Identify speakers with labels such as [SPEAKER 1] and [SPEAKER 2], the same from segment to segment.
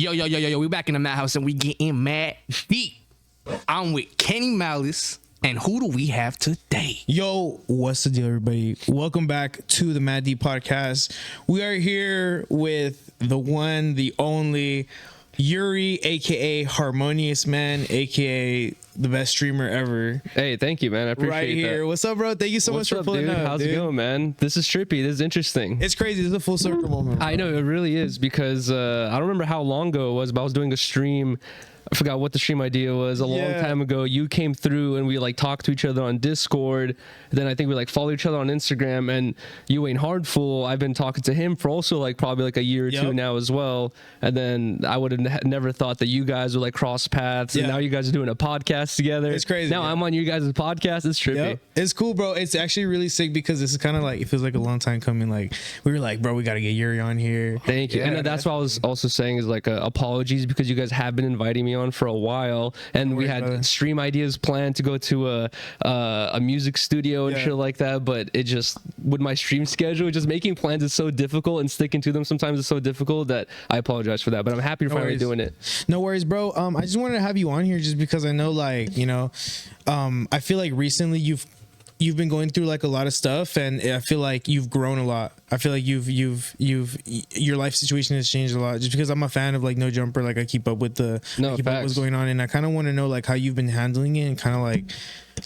[SPEAKER 1] Yo, we back in the madhouse and we getting mad deep. I'm with Kenny Malice, and who do we have today?
[SPEAKER 2] Yo, what's the deal, everybody? Welcome back to the Mad Deep Podcast. We are here with the one, the only Yuriy, aka Harmonious, man, aka the best streamer ever.
[SPEAKER 3] Hey, thank you, man. I appreciate it.
[SPEAKER 2] Right here.
[SPEAKER 3] That.
[SPEAKER 2] What's up, bro? Thank you so much for pulling
[SPEAKER 3] dude?
[SPEAKER 2] up.
[SPEAKER 3] How's it going, man? This is trippy. This is interesting.
[SPEAKER 2] It's crazy. This is a full circle moment, bro.
[SPEAKER 3] I know, it really is, because I don't remember how long ago it was, but I was doing a stream. I forgot what the stream idea was. A long time ago, you came through and we like talked to each other on Discord. Then I think we like followed each other on Instagram, and you ain't hardful. I've been talking to him for also like probably like a year or two now as well. And then I would have never thought that you guys would like cross paths. And now you guys are doing a podcast together. It's crazy. Now I'm on you guys' podcast. It's trippy.
[SPEAKER 2] It's cool, bro. It's actually really sick because this is kind of like, it feels like a long time coming. Like we were like, bro, we got to get Yuriy on here.
[SPEAKER 3] Thank you. And that's what I was also saying is like apologies, because you guys have been inviting me on for a while, and we had stream ideas planned to go to a music studio and shit like that, but it just, with my stream schedule, just making plans is so difficult, and sticking to them sometimes is so difficult that I apologize for that, but I'm happy to finally doing it.
[SPEAKER 2] No worries, bro. I just wanted to have you on here just because I know, like, you know, I feel like recently you've been going through like a lot of stuff, and I feel like you've grown a lot. I feel like your life situation has changed a lot, just because I'm a fan of like No Jumper. Like I keep up with what's going on, and I kind of want to know like how you've been handling it, and kind of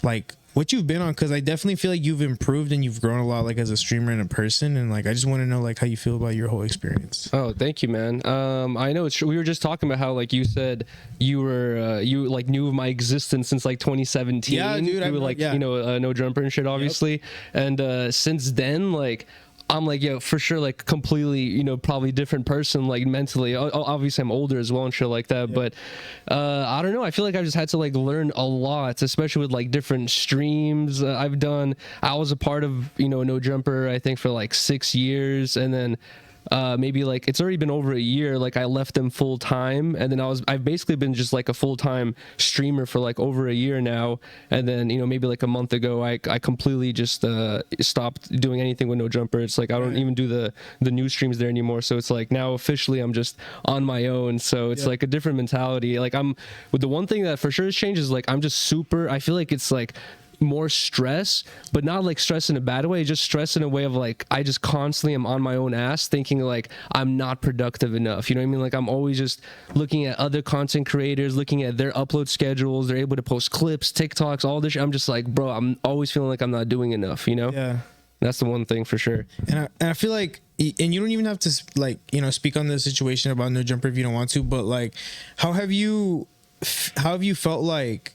[SPEAKER 2] like what you've been on, because I definitely feel like you've improved and you've grown a lot, like as a streamer and a person, and like I just want to know like how you feel about your whole experience.
[SPEAKER 3] Oh, thank you, man. I know it's true. We were just talking about how like you said you were you like knew of my existence since like 2017.
[SPEAKER 2] Yeah, dude.
[SPEAKER 3] You were like you know No Jumper and shit, obviously, and since then like I'm like, yo, for sure, like completely, you know, probably different person, like mentally. Obviously, I'm older as well and shit like that. But I don't know. I feel like I just had to like learn a lot, especially with like different streams I've done. I was a part of, you know, No Jumper, I think for like 6 years, and then maybe like it's already been over a year, like I left them full time, and then I've basically been just like a full-time streamer for like over a year now. And then, you know, maybe like a month ago I completely just stopped doing anything with No Jumper. It's like I don't even do the new streams there anymore, so it's like now officially I'm just on my own. So it's like a different mentality. Like with the one thing that for sure has changed is like I'm just super, I feel like it's like more stress, but not like stress in a bad way, just stress in a way of like I just constantly am on my own ass thinking like I'm not productive enough, you know what I mean? Like I'm always just looking at other content creators, looking at their upload schedules, they're able to post clips, TikToks, all this shit. I'm just like, bro, I'm always feeling like I'm not doing enough, you know?
[SPEAKER 2] Yeah,
[SPEAKER 3] that's the one thing for sure.
[SPEAKER 2] And I feel like, and you don't even have to like, you know, speak on the situation about No Jumper if you don't want to, but like how have you felt like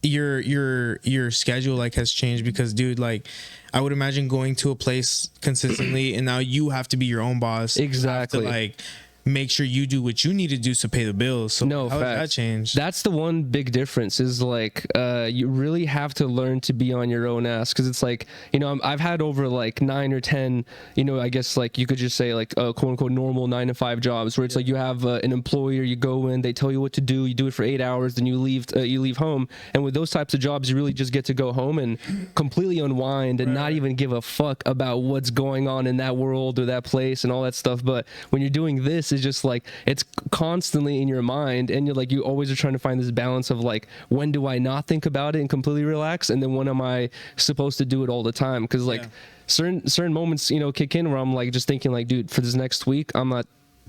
[SPEAKER 2] your schedule like has changed? Because dude, like I would imagine going to a place consistently and now you have to be your own boss.
[SPEAKER 3] Exactly.
[SPEAKER 2] You have to, like, make sure you do what you need to do to pay the bills. So
[SPEAKER 3] no,
[SPEAKER 2] how has that changed?
[SPEAKER 3] That's the one big difference is like you really have to learn to be on your own ass, because it's like, you know, I've had over like 9 or 10, you know, I guess like you could just say like quote unquote normal 9-to-5 jobs where it's like you have an employer, you go in, they tell you what to do, you do it for 8 hours, then you leave home. And with those types of jobs, you really just get to go home and completely unwind and not even give a fuck about what's going on in that world or that place and all that stuff. But when you're doing this, it's just like it's constantly in your mind, and you're like you always are trying to find this balance of like, when do I not think about it and completely relax, and then when am I supposed to do it all the time? Because like certain moments, you know, kick in where I'm like just thinking like, dude, for this next week I'm not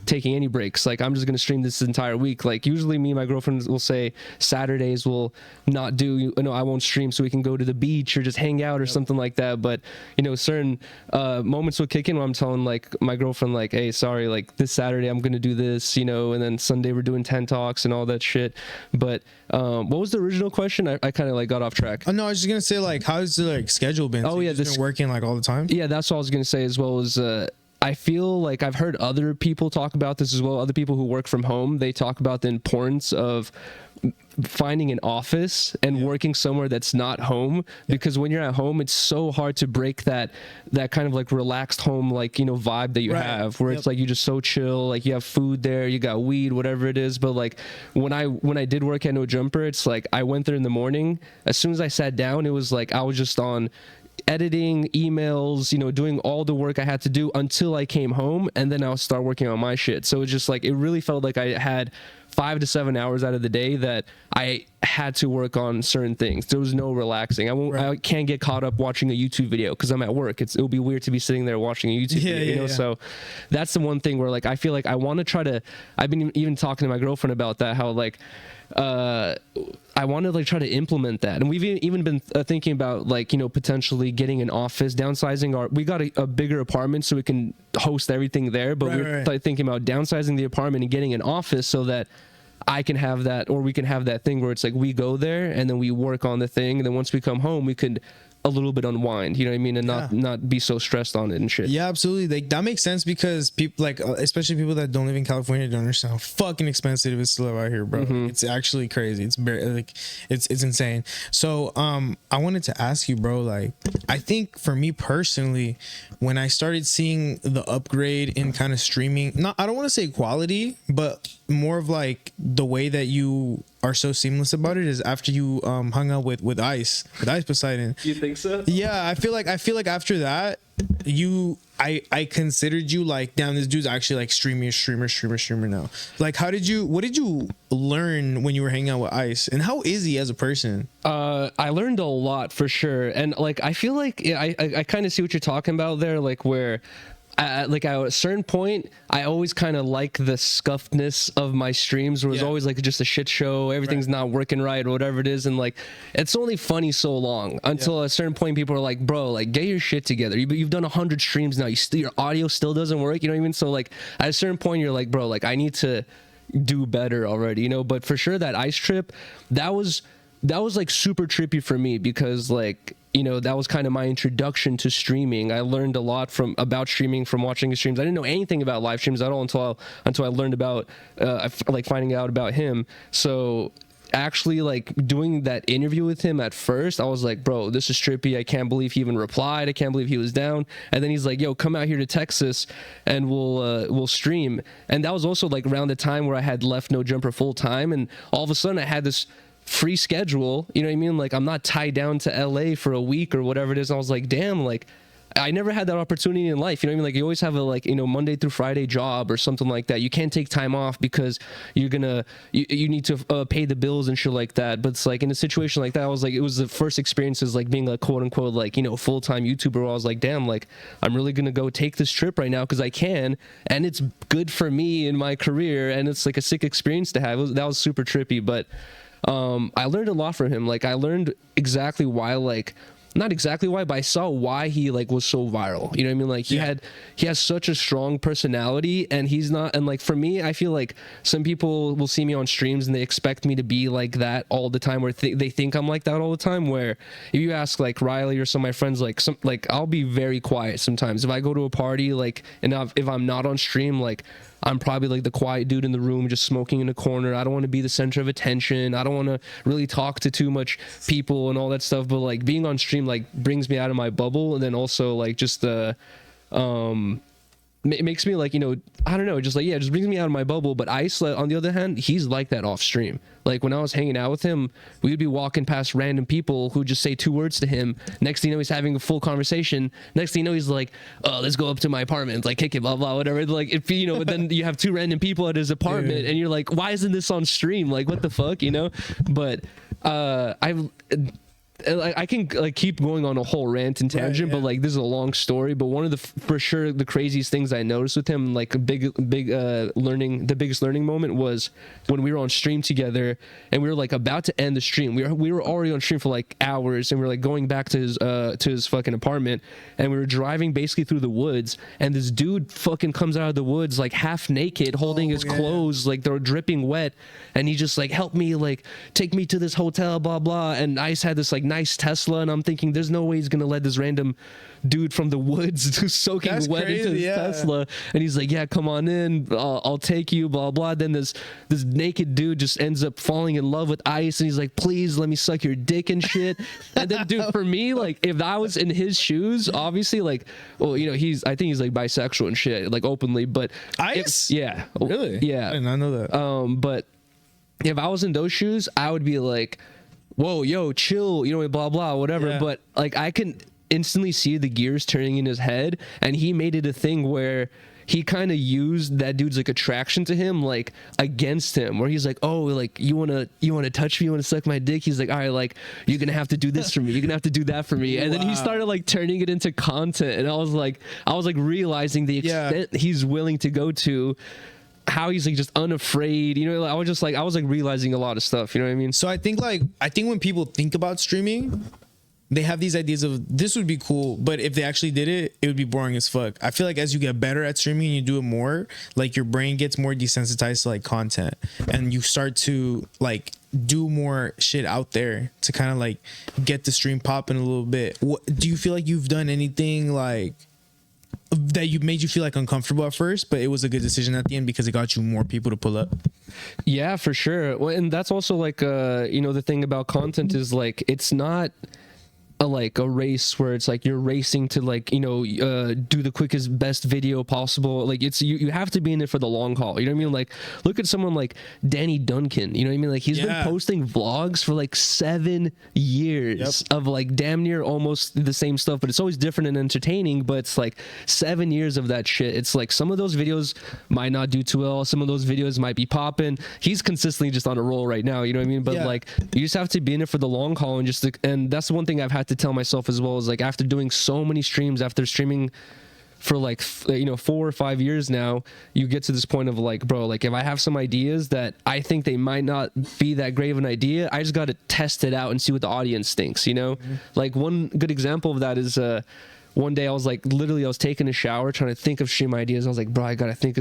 [SPEAKER 3] taking any breaks. Like I'm just gonna stream this entire week. Like usually me and my girlfriend will say Saturdays will not do, you know, I won't stream so we can go to the beach or just hang out or something like that. But you know, certain moments will kick in where I'm telling like my girlfriend like, hey, sorry, like this Saturday I'm gonna do this, you know, and then Sunday we're doing 10 talks and all that shit. But what was the original question? I kind of like got off track.
[SPEAKER 2] Oh no, I was just gonna say like, how's the like schedule been?
[SPEAKER 3] Oh yeah,
[SPEAKER 2] this been working like all the time?
[SPEAKER 3] Yeah, that's what I was gonna say as well. As I feel like I've heard other people talk about this as well. Other people who work from home, they talk about the importance of finding an office and working somewhere that's not home, because when you're at home, it's so hard to break that kind of like relaxed home, like, you know, vibe that you have, where it's like you just so chill, like you have food there, you got weed, whatever it is. But like when I did work at No Jumper, it's like I went there in the morning, as soon as I sat down, it was like I was just on editing emails, you know, doing all the work I had to do until I came home, and then I'll start working on my shit. So it's just like, it really felt like I had 5 to 7 hours out of the day that I had to work on certain things. There was no relaxing. I can't get caught up watching a YouTube video because I'm at work. It'll be weird to be sitting there watching a YouTube video, you know? So that's the one thing where like, I feel like I want to try to, I've been even talking to my girlfriend about that, how like, I want to like try to implement that. And we've even been thinking about like, you know, potentially getting an office, downsizing we got a bigger apartment so we can host everything there, but we're thinking about downsizing the apartment and getting an office so that I can have that, or we can have that thing where it's like we go there and then we work on the thing, and then once we come home we could a little bit unwind, you know what I mean, and not be so stressed on it and shit.
[SPEAKER 2] Yeah, absolutely. Like that makes sense because people like especially people that don't live in California don't understand how fucking expensive it is to live out here, bro. It's actually crazy. It's very like it's insane. So I wanted to ask you, bro, like I think for me personally, when I started seeing the upgrade in kind of streaming, I don't want to say quality, but more of like the way that you are so seamless about it is after you hung out with Ice Poseidon.
[SPEAKER 3] You think so?
[SPEAKER 2] Yeah, I feel like after that I considered you like, damn, this dude's actually like streamer now. Like what did you learn when you were hanging out with Ice, and how is he as a person?
[SPEAKER 3] I learned a lot for sure, and like I feel like I kind of see what you're talking about there, like where like at a certain point I always kind of like the scuffedness of my streams, where it's always like just a shit show, everything's not working right or whatever it is, and like it's only funny so long until a certain point people are like, bro, like get your shit together, you've done 100 streams now, your audio still doesn't work, you know what I mean? So like at a certain point you're like, bro, like I need to do better already, you know? But for sure that Ice trip, that was like super trippy for me, because like, you know, that was kind of my introduction to streaming. I learned a lot about streaming from watching his streams. I didn't know anything about live streams at all until I learned about like finding out about him. So actually like doing that interview with him at first, I was like, bro, this is trippy. I can't believe he even replied. I can't believe he was down. And then he's like, yo, come out here to Texas and we'll stream. And that was also like around the time where I had left No Jumper full time, and all of a sudden I had this free schedule, you know what I mean? Like I'm not tied down to LA for a week or whatever it is. I was like, damn, like I never had that opportunity in life, you know what I mean? Like you always have a like, you know, Monday through Friday job or something like that. You can't take time off because you need to pay the bills and shit like that. But it's like in a situation like that, I was like, it was the first experiences like being a quote unquote like, you know, full-time YouTuber, where I was like, damn, like I'm really gonna go take this trip right now because I can, and it's good for me in my career, and it's like a sick experience to have. That was super trippy. But I learned a lot from him. Like I learned exactly why, like not exactly why, but I saw why he like was so viral, you know what I mean? Like he has such a strong personality, and he's not, and like for me, I feel like some people will see me on streams and they expect me to be like that all the time, or they think I'm like that all the time, where if you ask like Riley or some of my friends, like I'll be very quiet sometimes if I go to a party, like, and if I'm not on stream, like I'm probably like the quiet dude in the room just smoking in a corner. I don't want to be the center of attention. I don't want to really talk to too much people and all that stuff. But like being on stream like brings me out of my bubble, and then also like just it makes me like, you know, I don't know, just like, yeah, it just brings me out of my bubble. But Ice, on the other hand, he's like that off stream. Like when I was hanging out with him, we would be walking past random people who just say 2 words to him. Next thing you know, he's having a full conversation. Next thing you know, he's like, oh, let's go up to my apartment, like kick it, blah, blah, whatever. Like, if you know, but then you have 2 random people at his apartment and you're like, why isn't this on stream? Like, what the fuck, you know? But I can like keep going on a whole rant and tangent, but like this is a long story. But one of the for sure the craziest things I noticed with him, like a big learning, the biggest learning moment was when we were on stream together and we were like about to end the stream. We were already on stream for like hours, and we were like going back to his fucking apartment, and we were driving basically through the woods, and this dude fucking comes out of the woods like half naked, holding his clothes like they're dripping wet, and he just like, help me, like take me to this hotel, blah blah. And Ice had this like nice Tesla, and I'm thinking there's no way he's gonna let this random dude from the woods who's soaking wet into his Tesla, and he's like, yeah, come on in, I'll take you, blah blah. Then this naked dude just ends up falling in love with Ice, and he's like, please let me suck your dick and shit. And then dude, for me, like if I was in his shoes, obviously, like, well, you know, I think he's like bisexual and shit, like openly, but
[SPEAKER 2] Ice,
[SPEAKER 3] really, yeah,
[SPEAKER 2] I did not know that.
[SPEAKER 3] But if I was in those shoes, I would be like, whoa, yo, chill, you know, blah blah, whatever. But like I can instantly see the gears turning in his head, and he made it a thing where he kind of used that dude's like attraction to him like against him, where he's like, oh, like you want to touch me, you want to suck my dick, he's like, all right, like you're gonna have to do this for me, you're gonna have to do that for me. And then he started like turning it into content, and I was like realizing the extent he's willing to go to, how he's like just unafraid, you know. I was like realizing a lot of stuff, you know what I mean?
[SPEAKER 2] So I think when people think about streaming, they have these ideas of this would be cool, but if they actually did it, it would be boring as fuck. I feel like as you get better at streaming and you do it more, like your brain gets more desensitized to like content, and you start to like do more shit out there to kind of like get the stream popping a little bit. What do you feel like you've done anything like that you made you feel like uncomfortable at first, but it was a good decision at the end because it got you more people to pull up?
[SPEAKER 3] Yeah, for sure. Well, and that's also like you know, the thing about content is like it's not a race where it's like you're racing to like, you know, do the quickest best video possible. Like it's you have to be in it for the long haul, you know what I mean? Like look at someone like Danny Duncan, you know what I mean? Like he's been posting vlogs for like 7 years of like damn near almost the same stuff, but it's always different and entertaining. But it's like 7 years of that shit. It's like some of those videos might not do too well, some of those videos might be popping. He's consistently just on a roll right now, you know what I mean? But like you just have to be in it for the long haul, and just and that's the one thing I've had to tell myself as well, is like after doing so many streams, after streaming for like 4 or 5 years now, you get to this point of like, bro, like if I have some ideas that I think they might not be that great of an idea, I just got to test it out and see what the audience thinks, you know? Like one good example of that is one day I was like, literally I was taking a shower trying to think of stream ideas. I was like, bro, I gotta think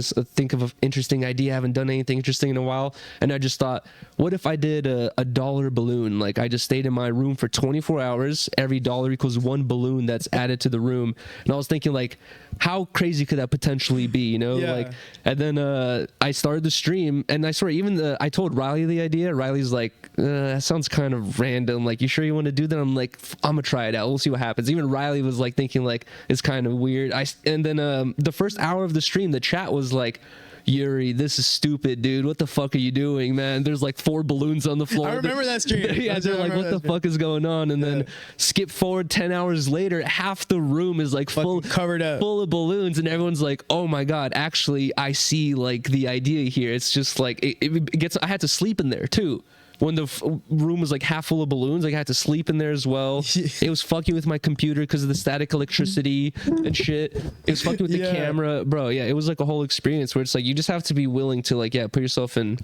[SPEAKER 3] of an interesting idea. I haven't done anything interesting in a while. And I just thought, what if I did a dollar balloon? Like I just stayed in my room for 24 hours. Every dollar equals 1 balloon that's added to the room. And I was thinking like, how crazy could that potentially be, you know? Like, and then I started the stream, and I swear, even I told Riley the idea. Riley's like, that sounds kind of random. Like, you sure you want to do that? I'm like, I'm gonna try it out. We'll see what happens. Even Riley was like thinking like, it's kind of weird. And then the first hour of the stream, the chat was like, Yuriy, this is stupid, dude. What the fuck are you doing, man? There's like 4 balloons on the floor.
[SPEAKER 2] I remember that stream.
[SPEAKER 3] Yeah, they're like, what the fuck is going on? And then skip forward 10 hours later, half the room is like
[SPEAKER 2] covered up,
[SPEAKER 3] full of balloons, and everyone's like, oh my god, actually I see like the idea here. It's just like it gets. I had to sleep in there too. When the room was like half full of balloons, like I had to sleep in there as well. It was fucking with my computer because of the static electricity and shit. It was fucking with the camera, bro. Yeah, it was like a whole experience where it's like you just have to be willing to like put yourself in,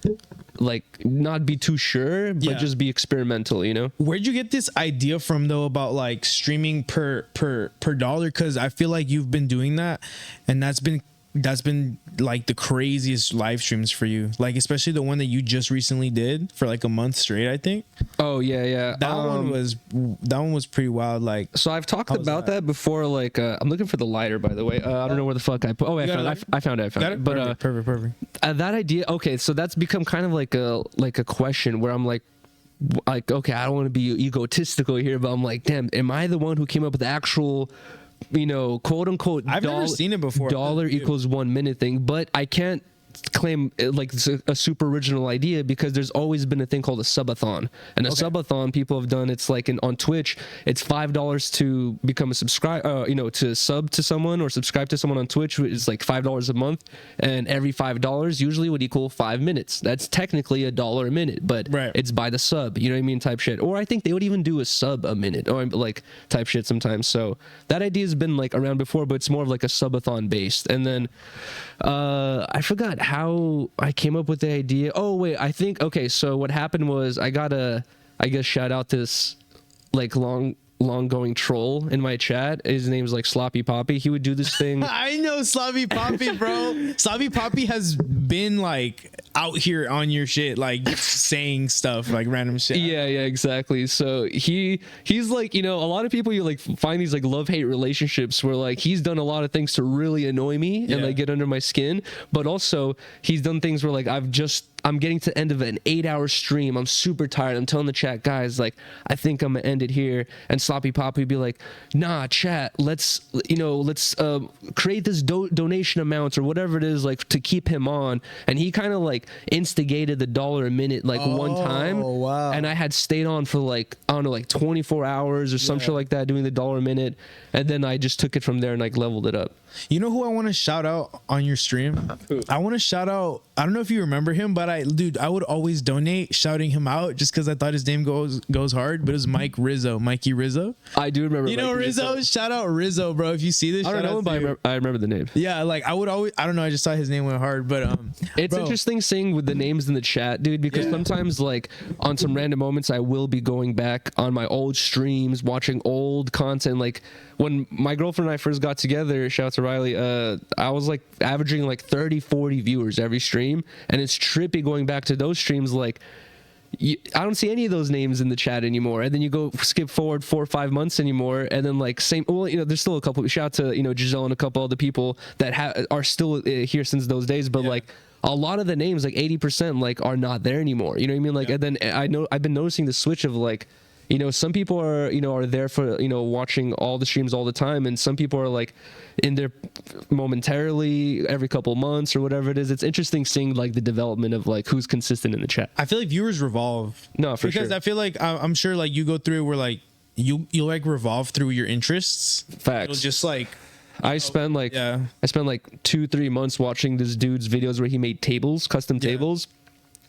[SPEAKER 3] like not be too sure, but just be experimental, you know?
[SPEAKER 2] Where'd you get this idea from though about like streaming per dollar? Because I feel like you've been doing that, and that's been like the craziest live streams for you, like especially the one that you just recently did for like a month straight, I think.
[SPEAKER 3] Oh yeah.
[SPEAKER 2] That one was pretty wild. Like,
[SPEAKER 3] so I've talked about that before. Like I'm looking for the lighter, by the way. I don't know where the fuck I put. Oh, I found it. But
[SPEAKER 2] perfect.
[SPEAKER 3] That idea. Okay, so that's become kind of like a question where I'm like, okay, I don't want to be egotistical here, but I'm like, damn, am I the one who came up with the actual, you know, quote unquote,
[SPEAKER 2] I've never seen it before,
[SPEAKER 3] dollar equals 1 minute thing? But I can't claim like it's a super original idea, because there's always been a thing called a subathon, and a subathon people have done, it's like on Twitch, it's $5 to become a subscriber, you know, to sub to someone or subscribe to someone on Twitch. It's like $5 a month, and every $5 usually would equal 5 minutes. That's technically $1 a minute, but it's by the sub, you know what I mean, type shit. Or I think they would even do a sub a minute, or like type shit sometimes. So that idea has been like around before, but it's more of like a subathon based. And then I forgot how I came up with the idea. Oh wait, I think, okay, so what happened was I guess shout out this like long going troll in my chat. His name's like Sloppy Poppy. He would do this thing.
[SPEAKER 2] I know Sloppy Poppy, bro. Sloppy Poppy has been like out here on your shit, like saying stuff like random shit.
[SPEAKER 3] Yeah, exactly. So he's like, you know, a lot of people, you like find these like love-hate relationships where like he's done a lot of things to really annoy me and like get under my skin, but also he's done things where like I've just I'm getting to the end of an 8-hour stream. I'm super tired. I'm telling the chat, guys, like, I think I'm gonna end it here. And Sloppy Poppy would be like, nah, chat, let's create this donation amount or whatever it is, like, to keep him on. And he kind of like instigated the $1 a minute like one time.
[SPEAKER 2] Oh, wow.
[SPEAKER 3] And I had stayed on for like, I don't know, like 24 hours or some shit like that, doing the $1 a minute. And then I just took it from there and like leveled it up.
[SPEAKER 2] You know who I want to shout out on your stream? I want to shout out, I don't know if you remember him, but I would always donate shouting him out just because I thought his name goes hard, but it was Mikey Rizzo.
[SPEAKER 3] I do remember.
[SPEAKER 2] You know Rizzo? Shout out Rizzo, bro. If you see this,
[SPEAKER 3] I don't know, but I remember the name.
[SPEAKER 2] Yeah, like I would always, I don't know, I just thought his name went hard, but
[SPEAKER 3] it's interesting seeing with the names in the chat, dude, because sometimes like on some random moments I will be going back on my old streams, watching old content. Like when my girlfriend and I first got together, shout out to Riley, I was like averaging like 30-40 viewers every stream, and it's trippy going back to those streams. Like I don't see any of those names in the chat anymore, and then you go skip forward 4 or 5 months anymore, and then like there's still a couple, shout out to Giselle and a couple other people that are still here since those days, but like a lot of the names, like 80%, like are not there anymore, you know what I mean? Like and then I've been noticing the switch of like, some people are, are there for, watching all the streams all the time. And some people are like in there momentarily every couple months or whatever it is. It's interesting seeing like the development of like who's consistent in the chat.
[SPEAKER 2] I feel like viewers revolve.
[SPEAKER 3] No, for sure.
[SPEAKER 2] Because I feel like I'm sure like you go through where like you like revolve through your interests.
[SPEAKER 3] Facts.
[SPEAKER 2] It'll just like
[SPEAKER 3] I spent like 2-3 months watching this dude's videos where he made tables, custom tables.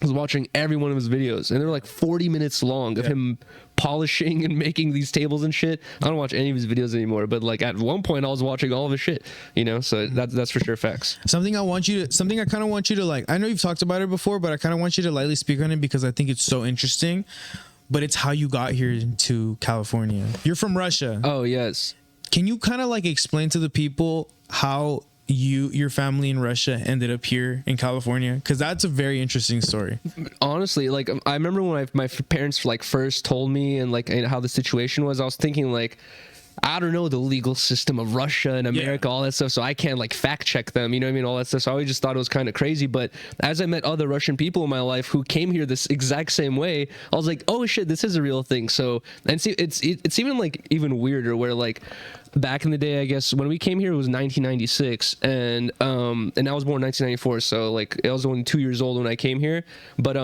[SPEAKER 3] I was watching every one of his videos, and they're like 40 minutes long of him polishing and making these tables and shit. I don't watch any of his videos anymore, but like at one point I was watching all of his shit, so that's for sure facts.
[SPEAKER 2] Something I kind of want you to like, I know you've talked about it before, but I kind of want you to lightly speak on it because I think it's so interesting, but it's how you got here to California. You're from Russia.
[SPEAKER 3] Oh, yes.
[SPEAKER 2] Can you kind of like explain to the people how your family in Russia ended up here in California? Because that's a very interesting story.
[SPEAKER 3] Honestly, like I remember when my parents like first told me and like how the situation was, I was thinking like, I don't know the legal system of Russia and America, all that stuff, so I can't like fact check them, you know what I mean, all that stuff. So I always just thought it was kind of crazy. But as I met other Russian people in my life who came here this exact same way, I was like, oh shit, this is a real thing. So, and see, it's even like even weirder where like back in the day, I guess when we came here it was 1996, and I was born in 1994, so like I was only 2 years old when I came here. But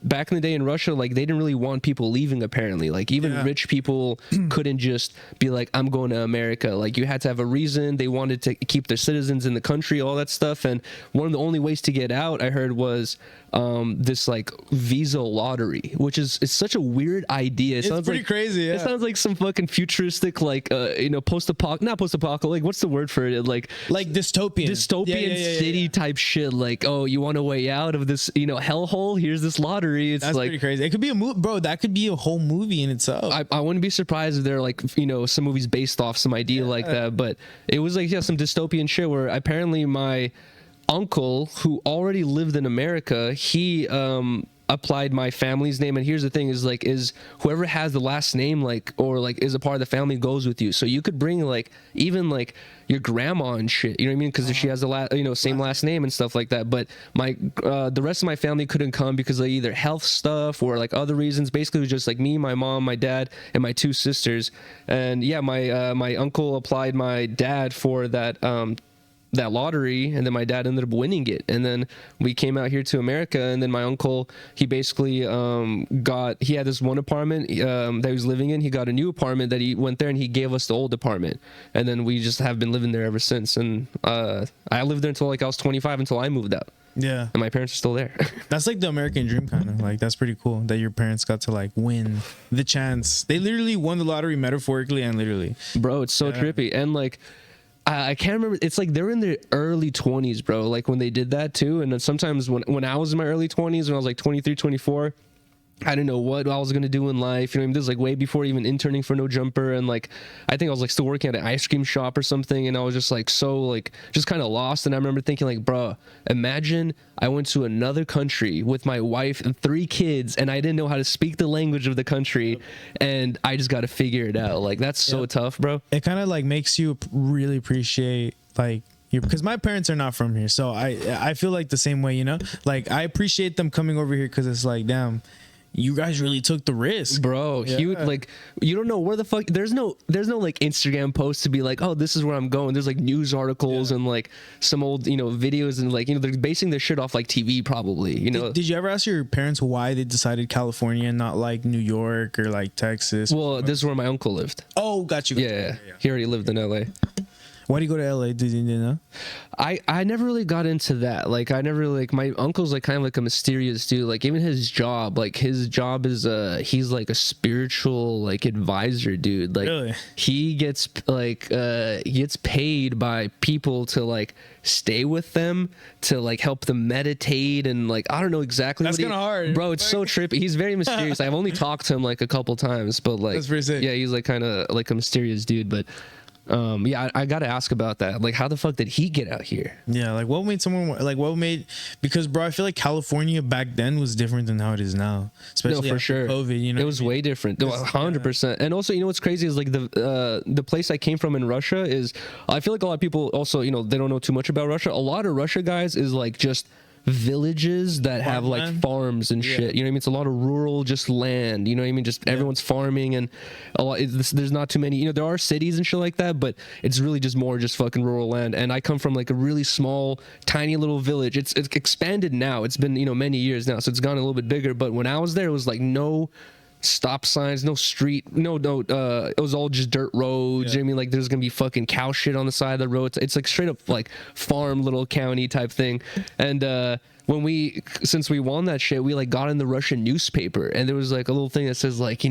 [SPEAKER 3] back in the day in Russia, like they didn't really want people leaving, apparently. Like even rich people couldn't just be like, I'm going to America. Like you had to have a reason. They wanted to keep their citizens in the country, all that stuff. And one of the only ways to get out, I heard, was this like visa lottery, which is such a weird idea. It sounds
[SPEAKER 2] pretty
[SPEAKER 3] like
[SPEAKER 2] crazy. Yeah.
[SPEAKER 3] It sounds like some fucking futuristic like not post-apocalyptic, like what's the word for it, like dystopian city type shit. Like, oh, you want a way out of this hellhole, here's this lottery. That's like
[SPEAKER 2] pretty crazy. It could be a movie, bro. That could be a whole movie in itself.
[SPEAKER 3] I wouldn't be surprised if they're like some movies based off some idea like that. But it was like some dystopian shit where apparently my uncle, who already lived in America, he applied my family's name. And here's the thing is whoever has the last name or is a part of the family goes with you. So you could bring like even like your grandma and shit, you know what I mean, because she has the same last name and stuff like that. But my the rest of my family couldn't come because of either health stuff or like other reasons. Basically it was just like me, my mom, my dad, and my 2 sisters. And my uncle applied my dad for that lottery, and then my dad ended up winning it. And then we came out here to America, and then my uncle, he basically he had this one apartment that he was living in. He got a new apartment that he went there, and he gave us the old apartment, and then we just have been living there ever since. And I lived there until like I was 25, until I moved out.
[SPEAKER 2] Yeah,
[SPEAKER 3] and my parents are still there.
[SPEAKER 2] That's like the American dream, kind of like. That's pretty cool that your parents got to like win the chance. They literally won the lottery, metaphorically and literally.
[SPEAKER 3] Bro, it's so trippy. And like I can't remember. It's like they're in their early 20s, bro, like when they did that too. And then sometimes when I was in my early 20s, when I was like 23, 24, I didn't know what I was going to do in life. You know what I mean? This is like way before even interning for No Jumper. And like, I think I was like still working at an ice cream shop or something. And I was just like, so like, just kind of lost. And I remember thinking like, bro, imagine I went to another country with my wife and 3 kids, and I didn't know how to speak the language of the country. And I just got to figure it out. Like, that's so tough, bro.
[SPEAKER 2] It kind of like makes you really appreciate like, because my parents are not from here, so I feel like the same way, you know. Like I appreciate them coming over here because it's like, damn, you guys really took the risk,
[SPEAKER 3] bro. Huge. Like you don't know where the fuck. There's no like Instagram posts to be like, oh, this is where I'm going. There's like news articles and like some old videos, and like they're basing their shit off like TV probably.
[SPEAKER 2] Did you ever ask your parents why they decided California and not like New York or like Texas?
[SPEAKER 3] Well, this is where my uncle lived.
[SPEAKER 2] Oh, got you.
[SPEAKER 3] Yeah. He already lived in LA.
[SPEAKER 2] Why do you go to LA? Did you know?
[SPEAKER 3] I never really got into that. Like I never like my uncle's like kind of like a mysterious dude. Like even his job is he's like a spiritual like advisor dude. Like
[SPEAKER 2] really?
[SPEAKER 3] He gets like he gets paid by people to like stay with them, to like help them meditate, and like I don't know exactly.
[SPEAKER 2] That's kind of hard,
[SPEAKER 3] bro. It's so trippy. He's very mysterious. I've only talked to him like a couple times, but like
[SPEAKER 2] that's pretty sick.
[SPEAKER 3] Yeah, he's like kind of like a mysterious dude, but. Yeah, I gotta ask about that. Like, how the fuck did he get out here?
[SPEAKER 2] Yeah, like what made because bro, I feel like California back then was different than how it is now, especially
[SPEAKER 3] for
[SPEAKER 2] after
[SPEAKER 3] sure.
[SPEAKER 2] COVID.
[SPEAKER 3] It was way different, 100%. And also, what's crazy is like the place I came from in Russia is, I feel like a lot of people also they don't know too much about Russia. A lot of Russia guys is like just villages that have like farms and shit. You know what I mean? It's a lot of rural just land. You know what I mean? Just everyone's farming, and there's not too many. There are cities and shit like that, but it's really just more just fucking rural land. And I come from like a really small, tiny little village. It's expanded now. It's been many years now, so it's gone a little bit bigger. But when I was there, it was like no stop signs, no street, no it was all just dirt roads. You know what I mean? Like there's gonna be fucking cow shit on the side of the road. It's like straight up like farm little county type thing. And since we won that shit, we like got in the Russian newspaper, and there was like a little thing that says like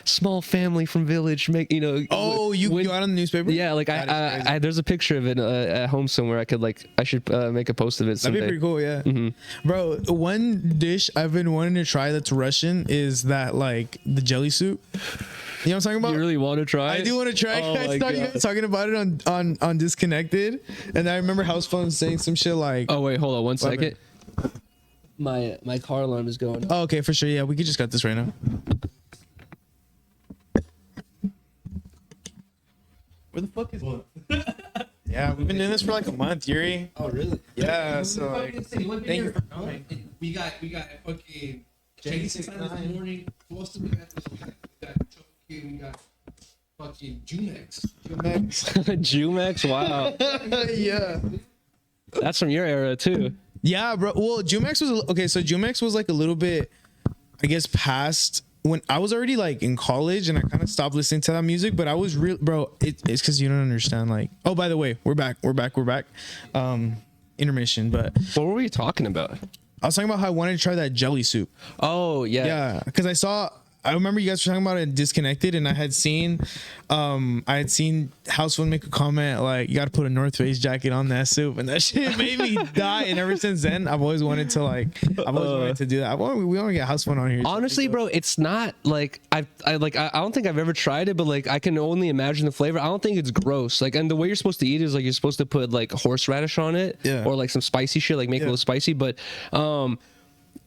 [SPEAKER 3] small family from village make you
[SPEAKER 2] got on the newspaper.
[SPEAKER 3] Yeah, like I there's a picture of it at home somewhere. I should make a post of it someday.
[SPEAKER 2] That'd be pretty cool. Yeah. Mm-hmm. Bro, one dish I've been wanting to try that's Russian is that like the jelly soup. You know what I'm talking about?
[SPEAKER 3] You really want to try it?
[SPEAKER 2] I do want to try it. I saw you guys talking about it on Disconnected, and I remember House Phone saying some shit like,
[SPEAKER 3] oh wait, hold on one second. My car alarm is going.
[SPEAKER 2] Oh, okay, for sure. Yeah, we could just got this right now. Where the fuck is it? Yeah, we've been doing this for like a month, Yuri.
[SPEAKER 3] Oh, really?
[SPEAKER 2] Yeah, so like, thank you for coming.
[SPEAKER 1] We got fucking Jason this morning. We got fucking Jumex.
[SPEAKER 3] Jumex, wow.
[SPEAKER 2] Yeah.
[SPEAKER 3] That's from your era too.
[SPEAKER 2] Yeah, bro. Well, Jumex was okay. So Jumex was like a little bit, I guess, past when I was already like in college, and I kind of stopped listening to that music. But I was real, bro. It's because you don't understand. Like, oh, by the way, we're back. Intermission. But
[SPEAKER 3] what were we talking about?
[SPEAKER 2] I was talking about how I wanted to try that jelly soup.
[SPEAKER 3] Oh yeah.
[SPEAKER 2] Yeah, because I remember you guys were talking about it Disconnected, and I had seen House Phone make a comment like, you got to put a North Face jacket on that soup, and that shit made me die. And ever since then, I've always wanted to do that. We want to get House Phone on here.
[SPEAKER 3] Honestly, bro, it's not like I don't think I've ever tried it, but like I can only imagine the flavor. I don't think it's gross. Like, and the way you're supposed to eat is like you're supposed to put like horseradish on it, or like some spicy shit, like make it a little spicy, but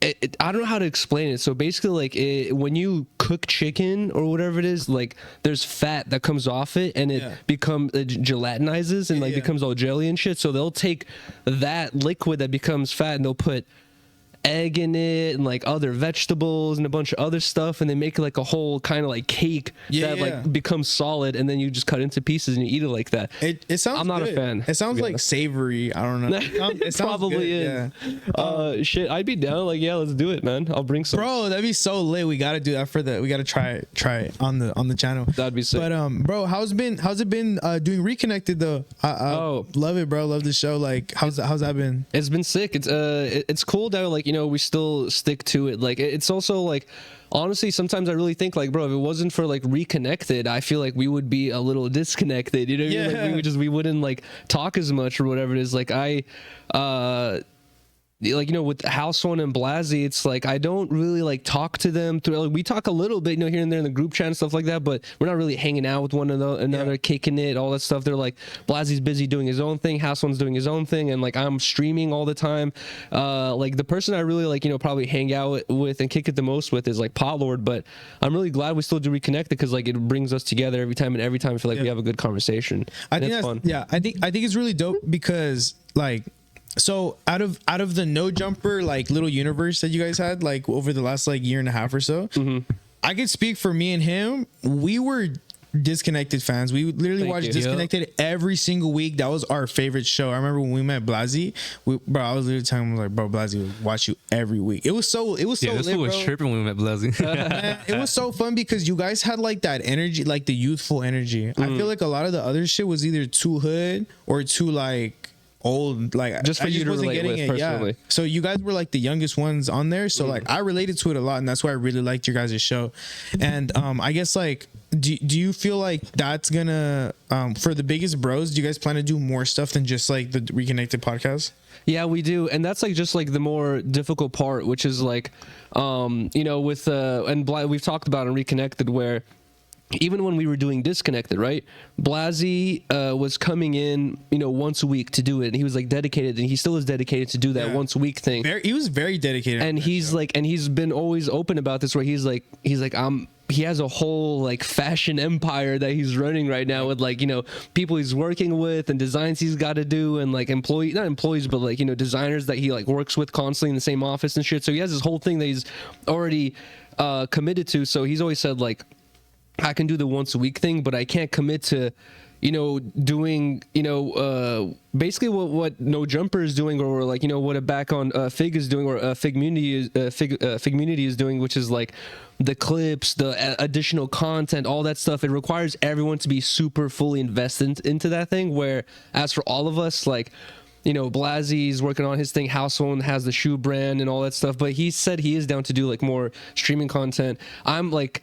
[SPEAKER 3] I don't know how to explain it. So basically, like when you cook chicken or whatever it is, like there's fat that comes off it, and it gelatinizes and like becomes all jelly and shit. So they'll take that liquid that becomes fat, and they'll put egg in it and like other vegetables and a bunch of other stuff, and they make like a whole kind of like cake that like becomes solid, and then you just cut into pieces and you eat it like that.
[SPEAKER 2] It sounds
[SPEAKER 3] I'm not
[SPEAKER 2] good.
[SPEAKER 3] A fan.
[SPEAKER 2] It sounds like savory. I don't know. It
[SPEAKER 3] probably is. Yeah. Shit, I'd be down. Like, yeah, let's do it, man. I'll bring some.
[SPEAKER 2] Bro, that'd be so lit. We gotta do that we gotta try it on the channel.
[SPEAKER 3] That'd be sick.
[SPEAKER 2] But bro, how's it been doing Reconnected though? Love it, bro. Love the show. Like, how's that been?
[SPEAKER 3] It's been sick. It's cool that like we still stick to it. Like, it's also like, honestly, sometimes I really think like, bro, if it wasn't for like Reconnected, I feel like we would be a little disconnected. You know what I mean? Like we wouldn't like talk as much or whatever it is. Like like, you know, with House One and Blasey, it's like I don't really like talk to them through, like, we talk a little bit, you know, here and there in the group chat and stuff like that, but we're not really hanging out with one another, kicking it, all that stuff. They're like, Blasey's busy doing his own thing, House One's doing his own thing, and like I'm streaming all the time. Like the person I really like, you know, probably hang out with and kick it the most with is like Pot Lord, but I'm really glad we still do Reconnected because like it brings us together every time, and every time I feel like we have a good conversation.
[SPEAKER 2] I think that's
[SPEAKER 3] fun.
[SPEAKER 2] Yeah, I think it's really dope because like, so out of the No Jumper like little universe that you guys had like over the last like year and a half or so, I could speak for me and him. We were Disconnected fans. We literally watched Disconnected every single week. That was our favorite show. I remember when we met Blasey, bro, I was literally telling him like, bro, Blasey would watch you every week. It was so
[SPEAKER 1] this
[SPEAKER 2] lit,
[SPEAKER 1] was
[SPEAKER 2] bro.
[SPEAKER 1] tripping when we met Blasey.
[SPEAKER 2] Man, it was so fun because you guys had like that energy, like the youthful energy. I feel like a lot of the other shit was either too hood or too like old, like
[SPEAKER 3] Just for
[SPEAKER 2] I
[SPEAKER 3] you to
[SPEAKER 2] wasn't
[SPEAKER 3] relate
[SPEAKER 2] getting
[SPEAKER 3] with
[SPEAKER 2] it.
[SPEAKER 3] personally.
[SPEAKER 2] So you guys were like the youngest ones on there, so like I related to it a lot, and that's why I really liked your guys' show. And I guess like do you feel like that's gonna for the Biggest Bros, do you guys plan to do more stuff than just like the Reconnected podcast?
[SPEAKER 3] Yeah, we do, and that's like just like the more difficult part, which is like you know, with we've talked about in Reconnected where even when we were doing Disconnected, right? Blasey was coming in, you know, once a week to do it, and he was like dedicated, and he still is dedicated to do that once a week thing.
[SPEAKER 2] He was very dedicated,
[SPEAKER 3] and he's like, and he's been always open about this, where he's like, he has a whole like fashion empire that he's running right now with like, you know, people he's working with and designs he's got to do, and like not employees, but like, you know, designers that he like works with constantly in the same office and shit. So he has this whole thing that he's already committed to. So he's always said like, I can do the once a week thing, but I can't commit to, you know, doing, you know, basically what No Jumper is doing, or like, you know, what a Back on Fig is doing, or Figmunity is doing, which is like the clips, the additional content, all that stuff. It requires everyone to be super fully invested into that thing. Where as for all of us, like, you know, Blasey's working on his thing, House One has the shoe brand and all that stuff, but he said he is down to do like more streaming content. I'm like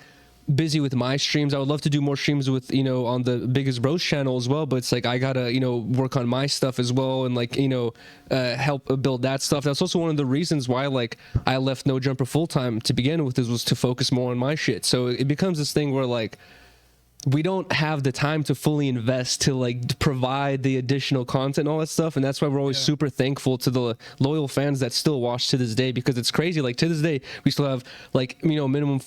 [SPEAKER 3] busy with my streams. I would love to do more streams with, you know, on the Biggest Bros channel as well, but it's like I gotta, you know, work on my stuff as well, and like, you know, help build that stuff. That's also one of the reasons why like I left No Jumper full time to begin with, was to focus more on my shit. So it becomes this thing where like we don't have the time to fully invest to like provide the additional content and all that stuff, and that's why we're always super thankful to the loyal fans that still watch to this day, because it's crazy. Like to this day we still have like, you know, minimum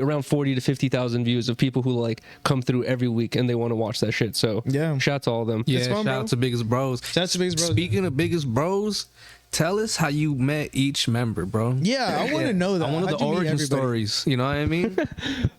[SPEAKER 3] around 40 to 50,000 views of people who like come through every week and they want to watch that shit. So shout out to all of them.
[SPEAKER 1] Yeah, shout out to Biggest Bros.
[SPEAKER 2] Shout out to Biggest Bros.
[SPEAKER 1] Speaking of Biggest Bros, tell us how you met each member, bro.
[SPEAKER 2] Yeah, I want to know that.
[SPEAKER 1] I want the origin stories. You know what I mean?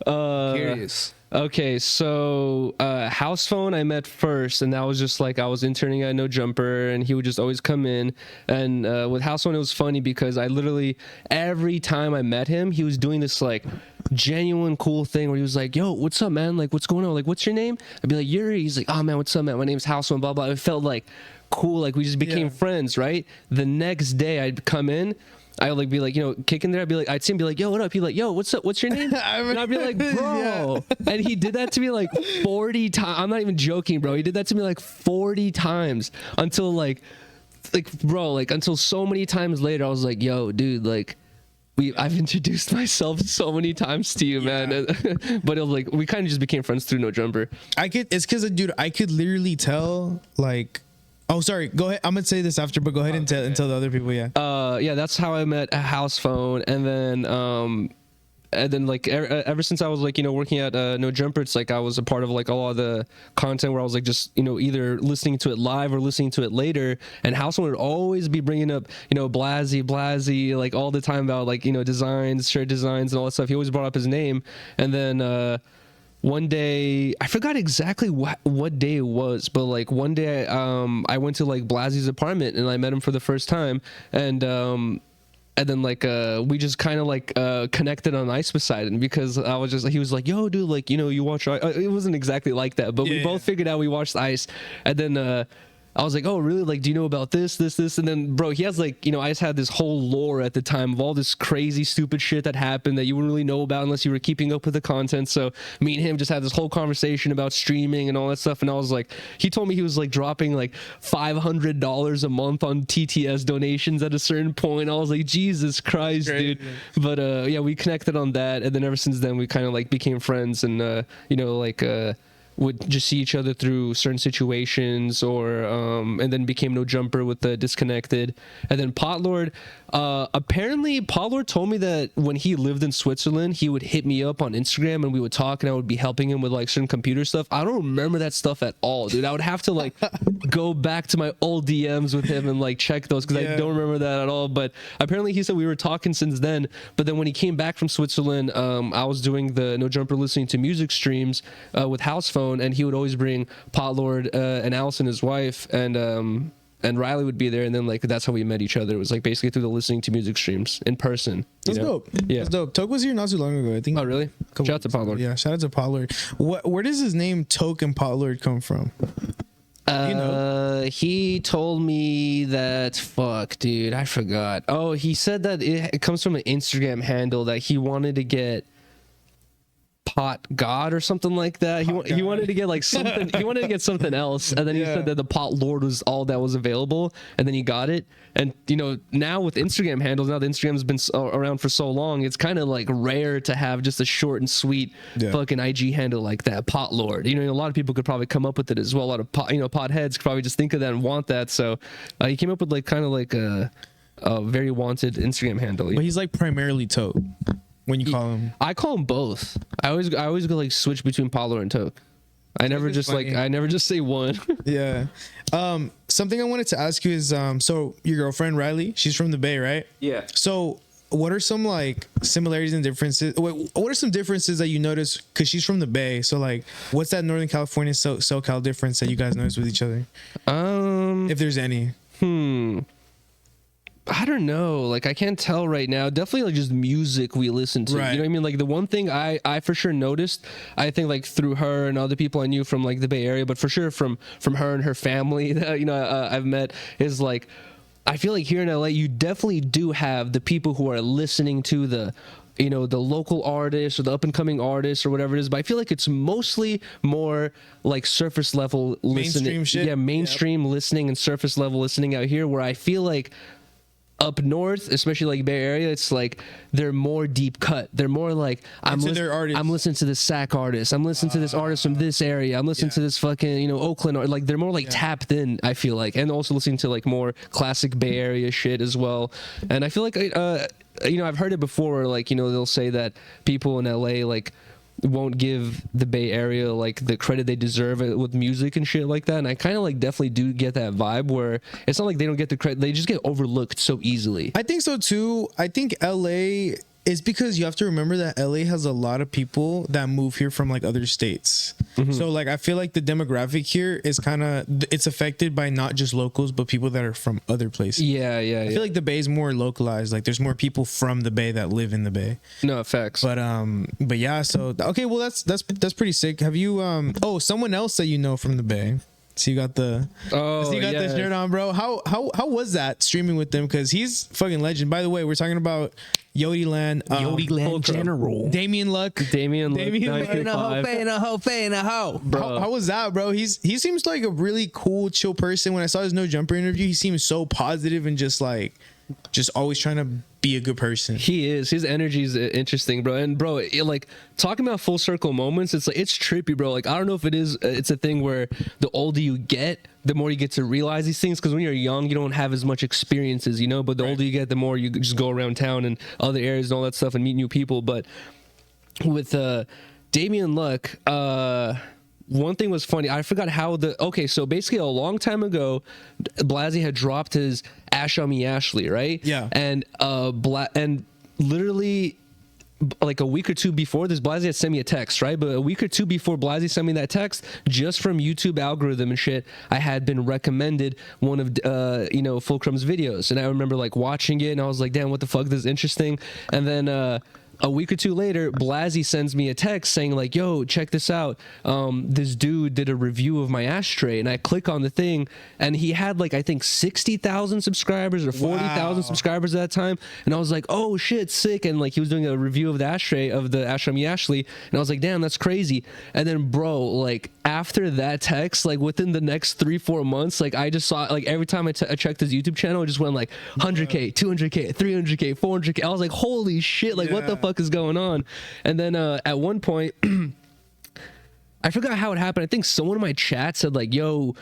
[SPEAKER 1] Curious.
[SPEAKER 3] Okay, so House Phone I met first, and that was just like I was interning at No Jumper, and he would just always come in. And with House Phone, it was funny because I literally, every time I met him, he was doing this like genuine cool thing where he was like, yo, what's up, man? Like, what's going on? Like, what's your name? I'd be like, Yuriy. He's like, oh, man, what's up, man? My name's House Phone, blah, blah. It felt like cool, like we just became friends, right? The next day I'd come in, I would like be like, you know, kicking there. I'd see him be like, yo, what up? He'd be like, yo, what's up? What's your name? And I'd be like, bro. And he did that to me like 40 times. I'm not even joking, bro. He did that to me like 40 times until like, bro, like until so many times later, I was like, yo, dude, like, I've introduced myself so many times to you, man. But it was like, we kind of just became friends through No Jumper.
[SPEAKER 2] It's because, dude, I could literally tell, like, oh, sorry. Go ahead. I'm gonna say this after, but go ahead and tell the other people.
[SPEAKER 3] Yeah, that's how I met House Phone, and then like ever since I was like, you know, working at No Jumper, it's like I was a part of like a lot of the content where I was like just, you know, either listening to it live or listening to it later. And House Phone would always be bringing up, you know, Blasey like all the time about like, you know, designs, shared designs and all that stuff. He always brought up his name, and then one day, I forgot exactly what day it was, but like one day I went to like Blasey's apartment and I met him for the first time, and then like we just kind of like connected on Ice Poseidon, because I was just like, he was like, yo, dude, like, you know, you watch it wasn't exactly like that, but we both figured out we watched Ice, and then I was like, oh really, like do you know about this, and then bro, he has like, you know, I just had this whole lore at the time of all this crazy stupid shit that happened that you wouldn't really know about unless you were keeping up with the content. So me and him just had this whole conversation about streaming and all that stuff, and I was like, he told me he was like dropping like $500 a month on TTS donations at a certain point. I was like, Jesus Christ, dude. But yeah, we connected on that, and then ever since then we kind of like became friends, and you know, like would just see each other through certain situations, or and then became No Jumper with the Disconnected. And then Potlord, apparently Potlord told me that when he lived in Switzerland, he would hit me up on Instagram and we would talk, and I would be helping him with like certain computer stuff. I don't remember that stuff at all, dude. I would have to like go back to my old DMs with him and like check those, because I don't remember that at all. But apparently he said we were talking since then. But then when he came back from Switzerland, I was doing the No Jumper listening to music streams with House Phone, and he would always bring Potlord and Allison, his wife, and Riley would be there, and then like that's how we met each other. It was like basically through the listening to music streams in person.
[SPEAKER 2] That's dope. Yeah, that's dope. Toke was here not too long ago, I think.
[SPEAKER 3] Oh really? Shout out to Potlord.
[SPEAKER 2] Yeah, shout out to Potlord. Where does his name Toke and Potlord come from? You know?
[SPEAKER 3] He told me that, fuck, dude, I forgot. Oh, he said that it comes from an Instagram handle that he wanted to get Pot God or something like that. He wanted to get like something. He wanted to get something else, and then he said that the Pot Lord was all that was available, and then he got it. And you know, now with Instagram handles, now that Instagram's been around for so long, it's kind of like rare to have just a short and sweet fucking IG handle like that, Pot Lord. You know, a lot of people could probably come up with it as well. A lot of pot heads could probably just think of that and want that. So he came up with like kind of like a very wanted Instagram handle.
[SPEAKER 2] But he's like primarily Toke. When you call him,
[SPEAKER 3] I call him both. I always go like switch between Potlord and Toke. I never just say one.
[SPEAKER 2] Yeah. Something I wanted to ask you is, so your girlfriend Riley, she's from the Bay, right?
[SPEAKER 3] Yeah.
[SPEAKER 2] So what are some like similarities and differences? What are some differences that you notice? Cause she's from the Bay. So like, what's that Northern California SoCal difference that you guys notice with each other? If there's any.
[SPEAKER 3] I don't know. Like, I can't tell right now. Definitely, like, just music we listen to.
[SPEAKER 2] Right.
[SPEAKER 3] You know what I mean? Like, the one thing I for sure noticed, I think, like, through her and other people I knew from, like, the Bay Area, but for sure from her and her family that, you know, I've met, is, like, I feel like here in LA, you definitely do have the people who are listening to the, you know, the local artists or the up and coming artists or whatever it is, but I feel like it's mostly more like surface level listening.
[SPEAKER 2] Mainstream shit.
[SPEAKER 3] Yeah, mainstream listening and surface level listening out here, where I feel like up north, especially like Bay Area, it's like they're more deep cut. They're more like I'm listening to this Sac artist. I'm listening to this artist from this area. I'm listening to this fucking, you know, Oakland, or like they're more like tapped in, I feel like, and also listening to like more classic Bay Area shit as well. And I feel like you know, I've heard it before, like, you know, they'll say that people in LA like won't give the Bay Area like the credit they deserve with music and shit like that, and I kind of like definitely do get that vibe where it's not like they don't get the credit, they just get overlooked so easily.
[SPEAKER 2] I think so too. I think LA is because you have to remember that LA has a lot of people that move here from like other states. So like I feel like the demographic here is kind of, it's affected by not just locals but people that are from other places. I feel like the Bay is more localized. Like there's more people from the Bay that live in the Bay.
[SPEAKER 3] No effects.
[SPEAKER 2] But yeah, so okay, well that's pretty sick. Have you someone else that you know from the Bay? So you got the the shirt on, bro. How was that streaming with them? Because he's fucking legend. By the way, we're talking about Yodi Land General. Damien Luck.
[SPEAKER 3] Damien Luck.
[SPEAKER 1] In a hoe.
[SPEAKER 2] Bro. How was that, bro? He seems like a really cool, chill person. When I saw his No Jumper interview, he seems so positive and just always trying to be a good person.
[SPEAKER 3] He is. His energy is interesting, bro. And bro, like talking about full circle moments, it's like, it's trippy, bro. Like I don't know if it's a thing where the older you get, the more you get to realize these things, because when you're young, you don't have as much experiences, you know, but the older you get, the more you just go around town and other areas and all that stuff and meet new people. But with Damien Luck, one thing was funny. I forgot how so basically a long time ago, Blasey had dropped his Ash on Me Ashley, right?
[SPEAKER 2] Yeah.
[SPEAKER 3] And and literally like a week or two before this, Blasey had sent me a text, right? But a week or two before Blasey sent me that text, just from YouTube algorithm and shit, I had been recommended one of Fulcrum's videos, and I remember like watching it, and I was like, damn, what the fuck, this is interesting. And then a week or two later, Blasey sends me a text saying like, yo, check this out. This dude did a review of my ashtray, and I click on the thing, and he had like, I think 60,000 subscribers or 40,000 subscribers at that time. And I was like, oh shit, sick. And like, he was doing a review of the ashtray of the Ashram Ashley. And I was like, damn, that's crazy. And then bro, like after that text, like within the next 3-4 months, like I just saw like every time I checked his YouTube channel, it just went like 100K, 200K, 300K, 400K. I was like, holy shit, like what the fuck is going on? And then at one point I forgot how it happened. I think someone in my chat said like, yo,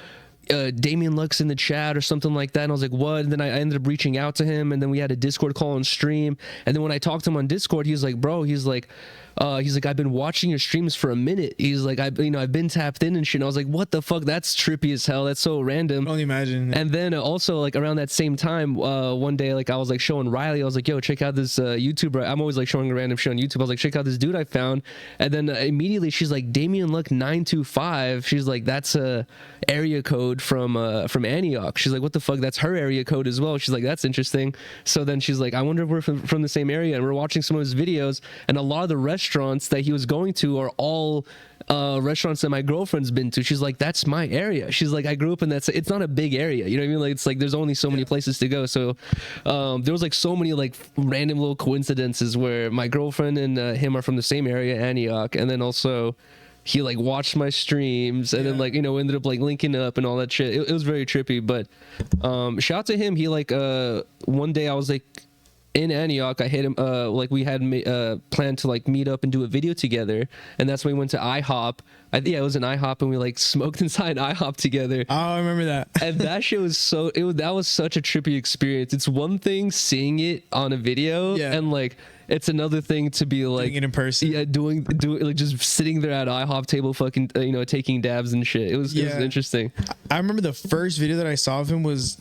[SPEAKER 3] Damien Luck's in the chat or something like that, and I was like, what? And then I ended up reaching out to him, and then we had a Discord call on stream. And then when I talked to him on Discord, he was like, bro, he's like, I've been watching your streams for a minute. He's like, I've been tapped in and shit. And I was like, what the fuck? That's trippy as hell. That's so random.
[SPEAKER 2] I only imagine.
[SPEAKER 3] And then also like around that same time, one day, like I was like showing Riley, I was like, yo, check out this YouTuber. I'm always like showing a random shit on YouTube. I was like, check out this dude I found. And then immediately she's like, Damien Luck 925. She's like, that's a area code from Antioch. She's like, what the fuck? That's her area code as well. She's like, that's interesting. So then she's like, I wonder if we're from the same area. And we're watching some of his videos, and a lot of the restaurants that he was going to are all restaurants that my girlfriend's been to. She's like, that's my area. She's like, I grew up in that. It's not a big area, you know what I mean? Like, it's like there's only so many places to go. So there was like so many like random little coincidences where my girlfriend and him are from the same area, Antioch, and then also he like watched my streams, and then like, ended up like linking up and all that shit. It was very trippy. But shout out to him. He like one day I was like in Antioch, I hit him, like we had planned to like meet up and do a video together, and that's when we went to IHOP. It was an IHOP, and we like smoked inside IHOP together.
[SPEAKER 2] Oh, I remember that.
[SPEAKER 3] And that shit was that was such a trippy experience. It's one thing seeing it on a video, and like it's another thing to be like
[SPEAKER 2] doing it in person.
[SPEAKER 3] Yeah, doing like just sitting there at IHOP table, fucking taking dabs and shit. It was interesting.
[SPEAKER 2] I remember the first video that I saw of him was,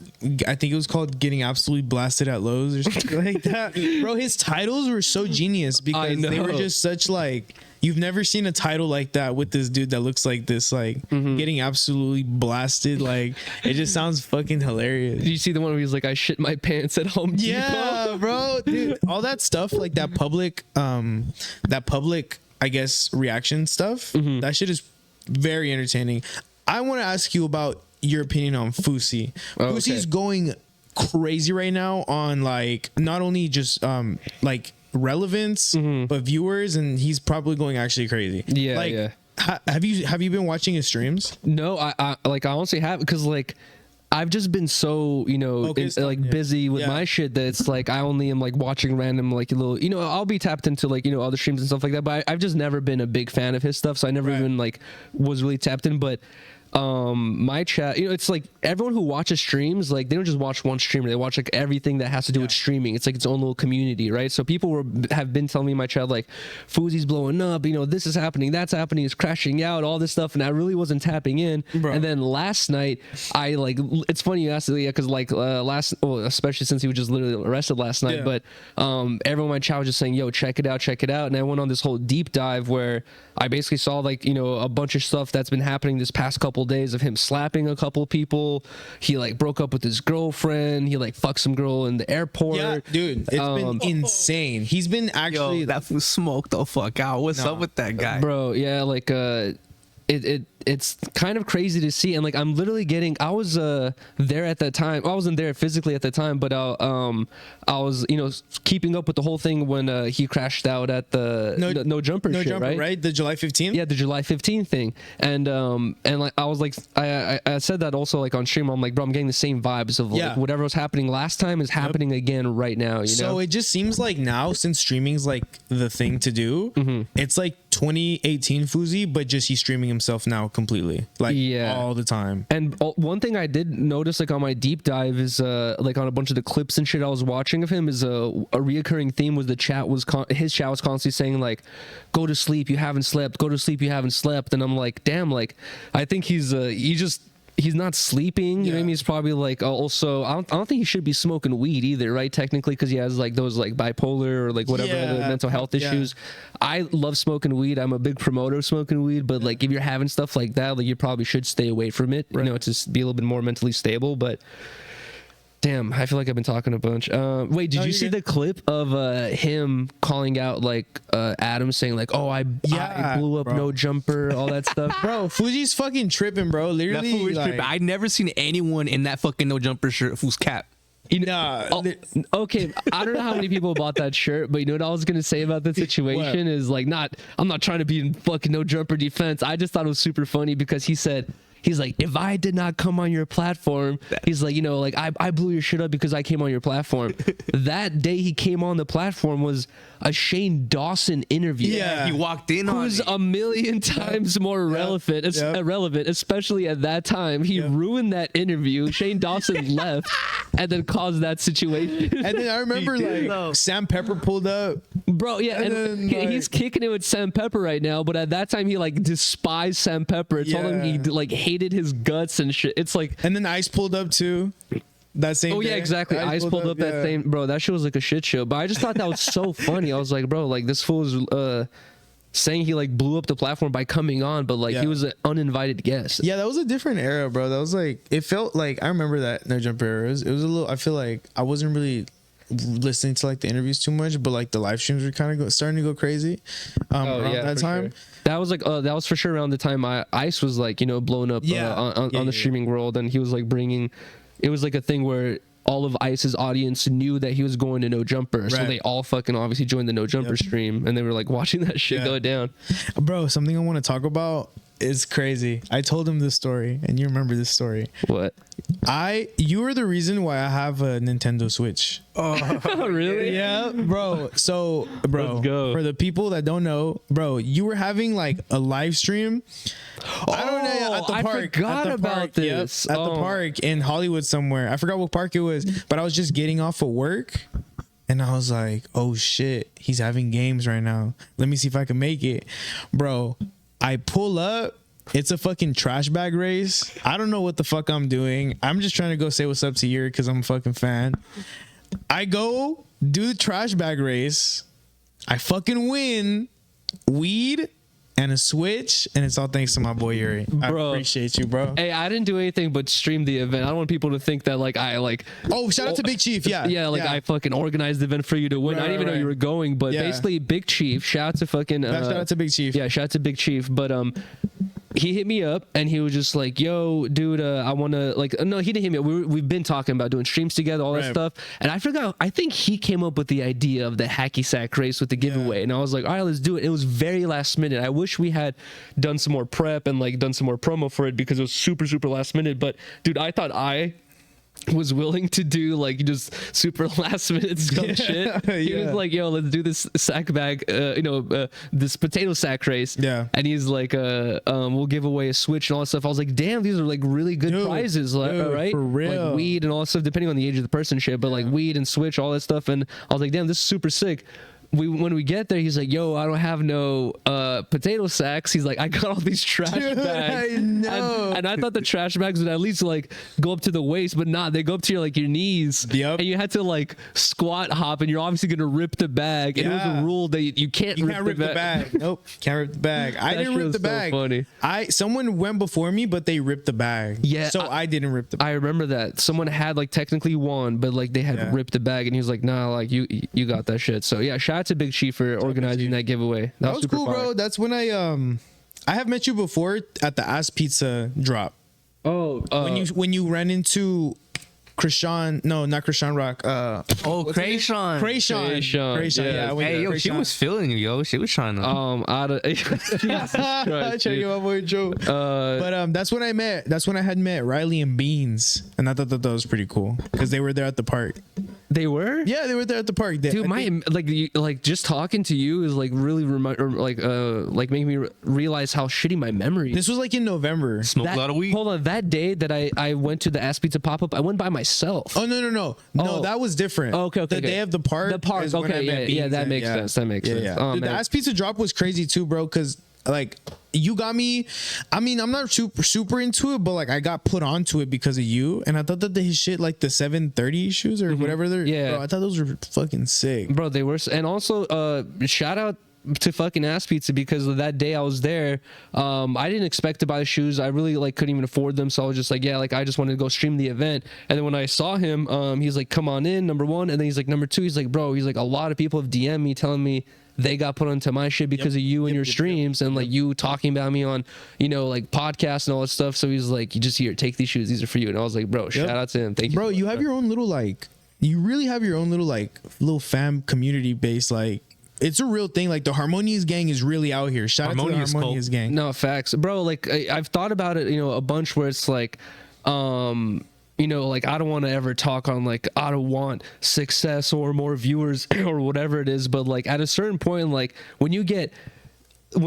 [SPEAKER 2] I think it was called "Getting Absolutely Blasted at Lowe's" or something like that. Bro, his titles were so genius because they were just such like, you've never seen a title like that with this dude that looks like this, like getting absolutely blasted. Like, it just sounds fucking hilarious.
[SPEAKER 3] Did you see the one where he's like, I shit my pants at Home Depot?
[SPEAKER 2] Yeah, bro, dude, all that stuff, like that public, I guess, reaction stuff. That shit is very entertaining. I want to ask you about your opinion on Fusi. Fusi's going crazy right now on like not only just like relevance but viewers, and he's probably going actually crazy. Have you been watching his streams?
[SPEAKER 3] No, I honestly have, because like I've just been so busy with my shit that it's like I only am like watching random like little, I'll be tapped into like other streams and stuff like that, but I've just never been a big fan of his stuff, so I never even like was really tapped in. But my chat, it's like everyone who watches streams, like they don't just watch one streamer, they watch like everything that has to do with streaming. It's like its own little community, right? So people have been telling me in my chat like, Fuzi's blowing up, this is happening, that's happening, it's crashing out, all this stuff, and I really wasn't tapping in. And then last night I like, it's funny you asked, because like especially since he was just literally arrested last night, but everyone in my chat was just saying, yo, check it out, and I went on this whole deep dive where I basically saw like a bunch of stuff that's been happening this past couple days of him slapping a couple people. He like broke up with his girlfriend. He like fucked some girl in the airport. Yeah,
[SPEAKER 2] dude, it's been insane. He's been actually,
[SPEAKER 1] yo, that fool smoked the fuck out. What's up with that guy,
[SPEAKER 3] bro? Yeah, like it's kind of crazy to see. And like I'm literally getting, I was there at that time. I wasn't there physically at the time, but I was keeping up with the whole thing when he crashed out at the no jumper shit, right?
[SPEAKER 2] The July 15th.
[SPEAKER 3] Yeah, the July 15th thing. And like I was like, I said that also like on stream. I'm like, bro, I'm getting the same vibes of like whatever was happening last time is happening again right now.
[SPEAKER 2] So it just seems like now, since streaming's like the thing to do, it's like 2018 Fuzi, but just he's streaming himself now completely, like all the time.
[SPEAKER 3] And one thing I did notice like on my deep dive is like on a bunch of the clips and shit I was watching of him is a reoccurring theme was his chat was constantly saying like, go to sleep, you haven't slept, go to sleep, you haven't slept. And I'm like, damn, like I think he's not sleeping, you know what I mean? He's probably like also, I don't think he should be smoking weed either, right? Technically, because he has like those like bipolar or like whatever other mental health issues. I love smoking weed. I'm a big promoter of smoking weed, but like if you're having stuff like that, like you probably should stay away from it, to be a little bit more mentally stable. But Damn, I feel like I've been talking a bunch. Wait, did
[SPEAKER 2] No,
[SPEAKER 3] you
[SPEAKER 2] you're
[SPEAKER 3] see
[SPEAKER 2] good.
[SPEAKER 3] the clip of him calling out like Adam saying like, "Oh, I blew up
[SPEAKER 2] bro.
[SPEAKER 3] no jumper," all that stuff?
[SPEAKER 2] Bro, Fuji's fucking tripping, bro.
[SPEAKER 1] That
[SPEAKER 2] Literally,
[SPEAKER 1] fool was
[SPEAKER 2] like,
[SPEAKER 1] tripping. I never seen anyone in that fucking no jumper shirt who's cap.
[SPEAKER 2] nah.
[SPEAKER 3] Oh, okay, I don't know how many people bought that shirt, but you know what I was gonna say about the situation is like, I'm not trying to be in fucking no jumper defense. I just thought it was super funny because he said. He's like, if I did not come on your platform, he's like, you know, like I blew your shit up because I came on your platform. That day he came on the platform was a Shane Dawson interview.
[SPEAKER 2] Yeah.
[SPEAKER 1] He walked in on
[SPEAKER 3] Who's
[SPEAKER 1] it.
[SPEAKER 3] a million times more relevant, relevant, especially at that time. He ruined that interview. Shane Dawson left and then caused that situation.
[SPEAKER 2] And then I remember like Sam Pepper pulled up.
[SPEAKER 3] Bro, yeah, and
[SPEAKER 2] then,
[SPEAKER 3] he's kicking it with Sam Pepper right now, but at that time he like despised Sam Pepper. It told him he
[SPEAKER 2] Yeah.
[SPEAKER 3] like hated his guts and shit. It's like,
[SPEAKER 2] And then Ice pulled up too. That same.
[SPEAKER 3] oh yeah,
[SPEAKER 2] day.
[SPEAKER 3] exactly. Ice pulled up that same, bro. That shit was like a shit show. But I just thought that was so funny. I was like, bro, like this fool was saying he like blew up the platform by coming on, but like he was an uninvited guest.
[SPEAKER 2] Yeah, that was a different era, bro. That was like, it felt like, I remember that no jumper era. It was a little. I feel like I wasn't really listening to like the interviews too much, but like the live streams were kind of starting to go crazy around that
[SPEAKER 3] for
[SPEAKER 2] time.
[SPEAKER 3] sure. That was like that was for sure around the time Ice was like, you know, blown up on the streaming world, and he was like bringing. It was like a thing where all of Ice's audience knew that he was going to No Jumper, so they all fucking obviously joined the No Jumper stream, and they were like watching that shit go down.
[SPEAKER 2] Bro, something I want to talk about is crazy. I told him this story, and you remember this story.
[SPEAKER 3] What?
[SPEAKER 2] You were the reason why I have a Nintendo Switch.
[SPEAKER 3] Oh, really?
[SPEAKER 2] Yeah, bro. So, bro,
[SPEAKER 3] Let's go.
[SPEAKER 2] for the people that don't know, bro, you were having like a live stream. I don't know, at the
[SPEAKER 3] I
[SPEAKER 2] park.
[SPEAKER 3] forgot
[SPEAKER 2] at the
[SPEAKER 3] about
[SPEAKER 2] park,
[SPEAKER 3] this.
[SPEAKER 2] At the park in Hollywood somewhere. I forgot what park it was, but I was just getting off of work. And I was like, oh shit, he's having games right now. Let me see if I can make it. Bro, I pull up. It's a fucking trash bag race. I don't know what the fuck I'm doing. I'm just trying to go say what's up to Yuriy because I'm a fucking fan. I go do the trash bag race. I fucking win. Weed and a Switch, and it's all thanks to my boy Yuriy.
[SPEAKER 3] Bro.
[SPEAKER 2] I appreciate you, bro.
[SPEAKER 3] Hey, I didn't do anything but stream the event. I don't want people to think that like I like.
[SPEAKER 2] Oh, shout out to Big Chief. Yeah.
[SPEAKER 3] Yeah, like I fucking organized the event for you to win. I didn't even know you were going, but
[SPEAKER 2] Yeah.
[SPEAKER 3] basically, Big Chief. Shout out to fucking.
[SPEAKER 2] Shout out to Big Chief.
[SPEAKER 3] Yeah, shout out to Big Chief. But he hit me up and he was just like, "Yo, dude, I want to like." No, he didn't hit me up. We've been talking about doing streams together, all that stuff. And I forgot. I think he came up with the idea of the hacky sack race with the giveaway, and I was like, "All right, let's do it." It was very last minute. I wish we had done some more prep and like done some more promo for it because it was super last minute. But dude, I thought I was willing to do like just super last minute scum shit. He was like, "Yo, let's do this sack bag, this potato sack race."
[SPEAKER 2] Yeah.
[SPEAKER 3] And he's like, we'll give away a Switch and all that stuff. I was like, damn, these are like really good prizes, right?
[SPEAKER 2] For real.
[SPEAKER 3] Like weed and all that stuff, depending on the age of the person shit, but like weed and Switch, all that stuff. And I was like, damn, this is super sick. When we get there, he's like, "Yo, I don't have no potato sacks." He's like, "I got all these trash bags."
[SPEAKER 2] I know.
[SPEAKER 3] And I thought the trash bags would at least like go up to the waist, but nah, they go up to your knees.
[SPEAKER 2] Yep.
[SPEAKER 3] And you had to like squat hop, and you're obviously gonna rip the bag. And it was a rule that you can't rip the bag.
[SPEAKER 2] Nope, can't rip the bag. I
[SPEAKER 3] That
[SPEAKER 2] didn't
[SPEAKER 3] shit
[SPEAKER 2] rip
[SPEAKER 3] was
[SPEAKER 2] the
[SPEAKER 3] so
[SPEAKER 2] bag.
[SPEAKER 3] funny.
[SPEAKER 2] Someone went before me, but they ripped the bag.
[SPEAKER 3] Yeah,
[SPEAKER 2] so I didn't rip the bag.
[SPEAKER 3] I remember that someone had like technically won, but like they had ripped the bag, and he was like, "Nah, like you got that shit." So yeah, shout out to Big Chief for organizing that giveaway.
[SPEAKER 2] That was
[SPEAKER 3] super
[SPEAKER 2] cool,
[SPEAKER 3] fire.
[SPEAKER 2] bro. That's when I have met you before at the Ass Pizza drop.
[SPEAKER 3] Oh,
[SPEAKER 2] When you ran into Krishan, no, not Krishan Rock.
[SPEAKER 1] Krayshawn.
[SPEAKER 2] Krayshawn.
[SPEAKER 3] Yeah.
[SPEAKER 2] I went
[SPEAKER 1] Hey,
[SPEAKER 2] to
[SPEAKER 1] yo, she
[SPEAKER 2] Krayshawn.
[SPEAKER 1] was feeling you, yo. She was trying to.
[SPEAKER 3] out of Jesus Christ,
[SPEAKER 2] Trying to
[SPEAKER 3] dude.
[SPEAKER 2] get my boy Joe. But that's when I had met Riley and Beans, and I thought that was pretty cool because they were there at the park.
[SPEAKER 3] They were?
[SPEAKER 2] Yeah, they were there at the park.
[SPEAKER 3] Dude, like just talking to you is like really making me realize how shitty my memory is.
[SPEAKER 2] This was like in November.
[SPEAKER 1] Smoked a lot of weed.
[SPEAKER 3] Hold on, that day that I went to the Ass Pizza pop up, I went by myself.
[SPEAKER 2] Oh no,
[SPEAKER 3] Oh.
[SPEAKER 2] that was different.
[SPEAKER 3] Oh, okay.
[SPEAKER 2] The day of the park.
[SPEAKER 3] The park.
[SPEAKER 2] is when I
[SPEAKER 3] Okay,
[SPEAKER 2] met Beans
[SPEAKER 3] that
[SPEAKER 2] and-
[SPEAKER 3] makes sense. That makes sense.
[SPEAKER 2] Yeah.
[SPEAKER 3] Oh,
[SPEAKER 2] Dude, the
[SPEAKER 3] man.
[SPEAKER 2] Ass Pizza drop was crazy too, bro. Because like you got me. I mean, I'm not super into it, but like I got put onto it because of you. And I thought that his shit, like the 730 shoes or whatever they're.
[SPEAKER 3] Yeah.
[SPEAKER 2] Bro, I thought those were fucking sick.
[SPEAKER 3] Bro, they were, and also shout out to fucking Ass Pizza because of that day I was there. I didn't expect to buy the shoes. I really like couldn't even afford them, so I was just like, yeah, like I just wanted to go stream the event. And then when I saw him, he's like, come on in, number one, and then he's like, number two, he's like, bro, he's like, a lot of people have DM'd me telling me they got put onto my shit because of you and your streams and like you talking about me on, you know, like podcasts and all that stuff. So he's like, you just here, take these shoes, these are for you. And I was like, bro, shout out to him, thank you,
[SPEAKER 2] bro. You have your own little like, you really have your own little like little fam community base. Like it's a real thing. Like the Harmonious gang is really out here. Shout out to the Harmonious gang.
[SPEAKER 3] No, facts, bro. Like I've thought about it, you know, a bunch where it's like, you know, like I don't want to ever talk on like I don't want success or more viewers or whatever it is, but like at a certain point, like when